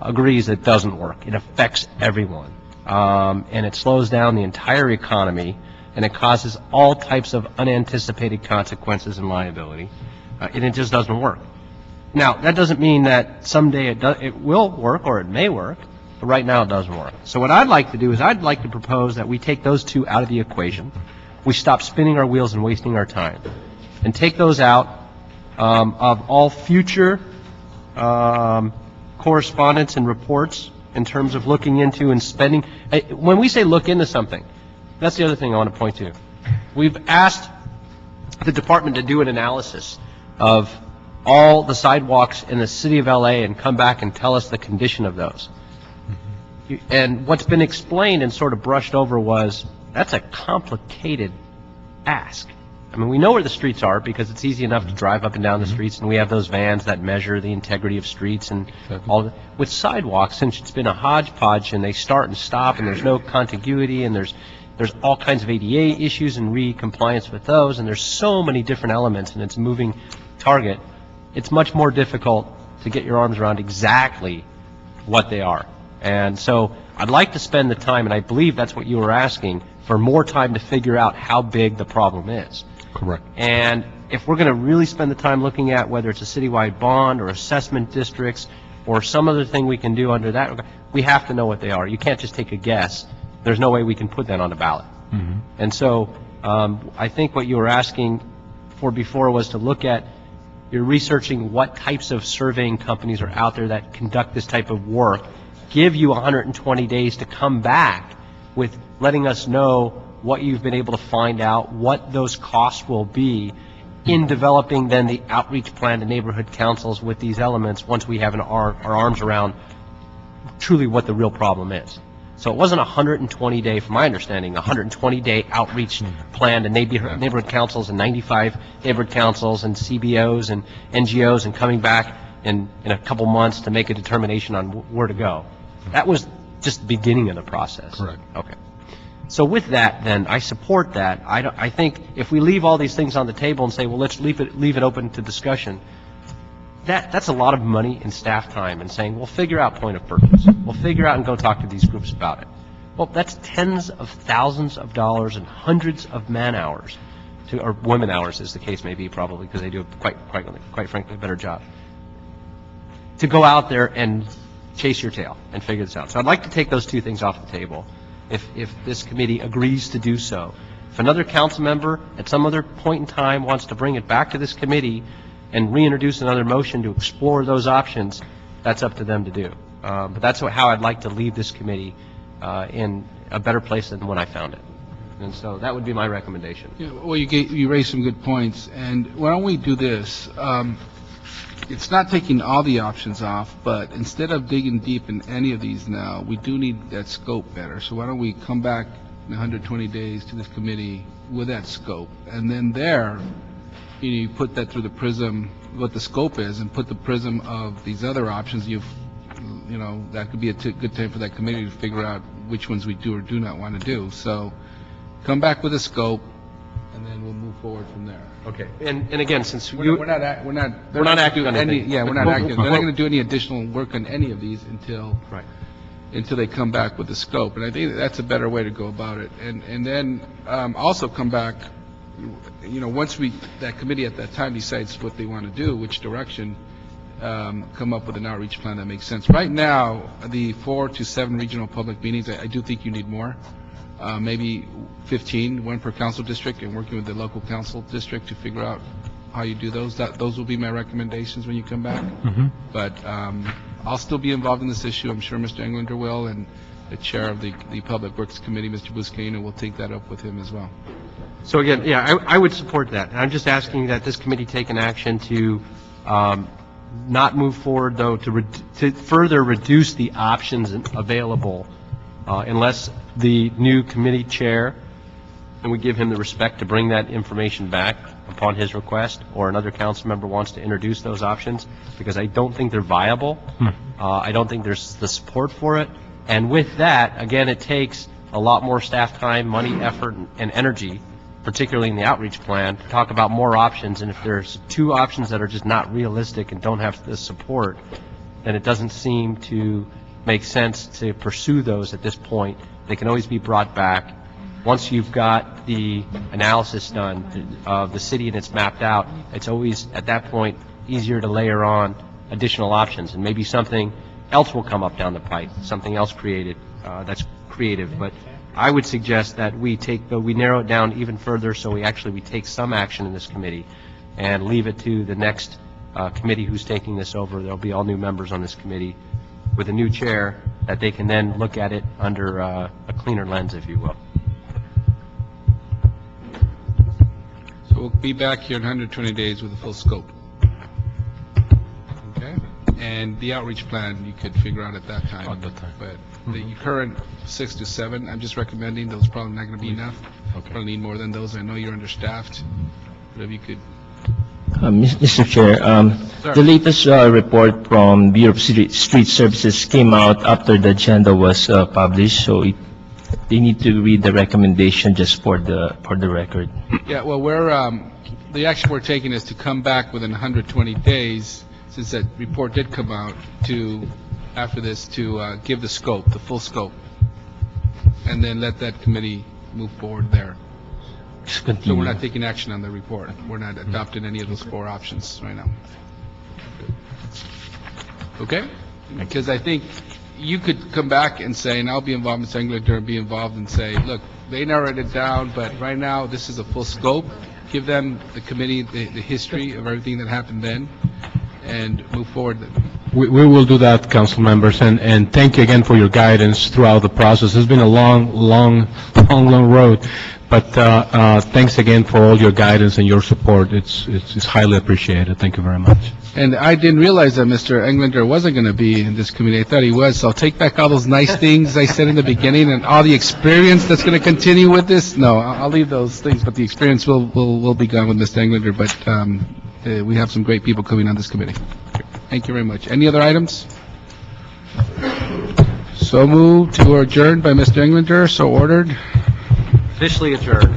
agrees it doesn't work. It affects everyone, and it slows down the entire economy, and it causes all types of unanticipated consequences and liability, and it just doesn't work. Now, that doesn't mean that someday it will work or it may work, but right now it doesn't work. So what I'd like to do is I'd like to propose that we take those two out of the equation. We stop spinning our wheels and wasting our time, and take those out of all future correspondence and reports in terms of looking into and spending. When we say look into something, that's the other thing I want to point to. We've asked the department to do an analysis of all the sidewalks in the city of LA and come back and tell us the condition of those. And what's been explained and sort of brushed over was, that's a complicated ask. I mean, we know where the streets are because it's easy enough to drive up and down the streets, and we have those vans that measure the integrity of streets and all. With sidewalks, since it's been a hodgepodge and they start and stop and there's no contiguity and there's all kinds of ADA issues and re-compliance with those, and there's so many different elements, and it's a moving target, it's much more difficult to get your arms around exactly what they are. And so I'd like to spend the time, and I believe that's what you were asking, for more time to figure out how big the problem is. Correct. And if we're going to really spend the time looking at whether it's a citywide bond or assessment districts or some other thing we can do under that, we have to know what they are. You can't just take a guess. There's no way we can put that on a ballot. And so I think what you were asking for before was to look at, you're researching what types of surveying companies are out there that conduct this type of work, give you 120 days to come back with letting us know what you've been able to find out, what those costs will be in developing then the outreach plan to neighborhood councils with these elements once we have our arms around truly what the real problem is. So it wasn't a 120-day, from my understanding, 120-day outreach plan to neighborhood councils and 95 neighborhood councils and CBOs and NGOs and coming back in a couple months to make a determination on where to go. That was just the beginning of the process. Correct. Okay. So with that, then, I support that. I think if we leave all these things on the table and say, well, let's leave it open to discussion, that's a lot of money and staff time, and saying, we'll figure out point of purchase. We'll figure out and go talk to these groups about it. Well, that's tens of thousands of dollars and hundreds of man hours, or women hours, as the case may be, probably, because they do, quite frankly, a better job, to go out there and chase your tail and figure this out. So I'd like to take those two things off the table, if this committee agrees to do so. If another council member at some other point in time wants to bring it back to this committee and reintroduce another motion to explore those options, that's up to them to do. But that's how I'd like to leave this committee in a better place than when I found it. And so that would be my recommendation. Yeah, well, you raised some good points, and why don't we do this? It's not taking all the options off, but instead of digging deep in any of these now, we do need that scope better. So why don't we come back in 120 days to this committee with that scope, and then there, you put that through the prism, what the scope is, and put the prism of these other options. That could be a good time for that committee to figure out which ones we do or do not want to do. So come back with a scope, and then we'll move forward from there. Okay. And again, since we're not acting on anything. Yeah, we're not acting. They're not going to do any additional work on any of these until they come back with the scope. And I think that's a better way to go about it. And then also come back. Once that committee at that time decides what they want to do, which direction, come up with an outreach plan that makes sense. Right now, the 4 to 7 regional public meetings, I do think you need more. Maybe 15, one per council district, and working with the local council district to figure out how you do those. Those will be my recommendations when you come back. But I'll still be involved in this issue. I'm sure Mr. Englander will, and the chair of the Public Works Committee, Mr. Buscaino, will take that up with him as well. So again, yeah, I would support that. I'm just asking that this committee take an action to not move forward, though, to further reduce the options available unless the new committee chair, and we give him the respect to bring that information back upon his request, or another council member wants to introduce those options, because I don't think they're viable. I don't think there's the support for it. And with that, again, it takes a lot more staff time, money, effort, and energy, particularly in the outreach plan, to talk about more options. And if there's two options that are just not realistic and don't have the support, then it doesn't seem to make sense to pursue those at this point. They can always be brought back. Once you've got the analysis done of the city and it's mapped out, it's always, at that point, easier to layer on additional options. And maybe something else will come up down the pipe, something else created that's creative. But I would suggest that we narrow it down even further, so we take some action in this committee and leave it to the next committee who's taking this over. There'll be all new members on this committee with a new chair, that they can then look at it under a cleaner lens, if you will. So we'll be back here in 120 days with a full scope. Okay? And the outreach plan you could figure out at that time. But the current 6 to 7, I'm just recommending, those are probably not going to be enough. Probably need more than those. I know you're understaffed. But if you could... Mr. Chair, the latest report from Bureau of Street Services came out after the agenda was published, so they need to read the recommendation just for the record. Yeah, well, the action we're taking is to come back within 120 days, since that report did come out, after this, to give the scope, the full scope, and then let that committee move forward there. So we're not taking action on the report. We're not adopting any of those 4 options right now. Okay? Because I think you could come back and say, and I'll be involved, Mr. Englander, be involved and say, look, they narrowed it down, but right now this is a full scope. Give them, the committee, the history of everything that happened then, and move forward We will do that, council members, and thank you again for your guidance throughout the process. It's been a long road, but thanks again for all your guidance and your support. It's highly appreciated. Thank you very much. And I didn't realize that Mr. Englander wasn't going to be in this committee. I thought he was, so I'll take back all those nice things I said in the beginning and all the experience that's going to continue with this. No, I'll leave those things, but the experience will be gone with Mr. Englander, but we have some great people coming on this committee. Thank you very much. Any other items? So moved to adjourn by Mr. Englander, so ordered. Officially adjourned.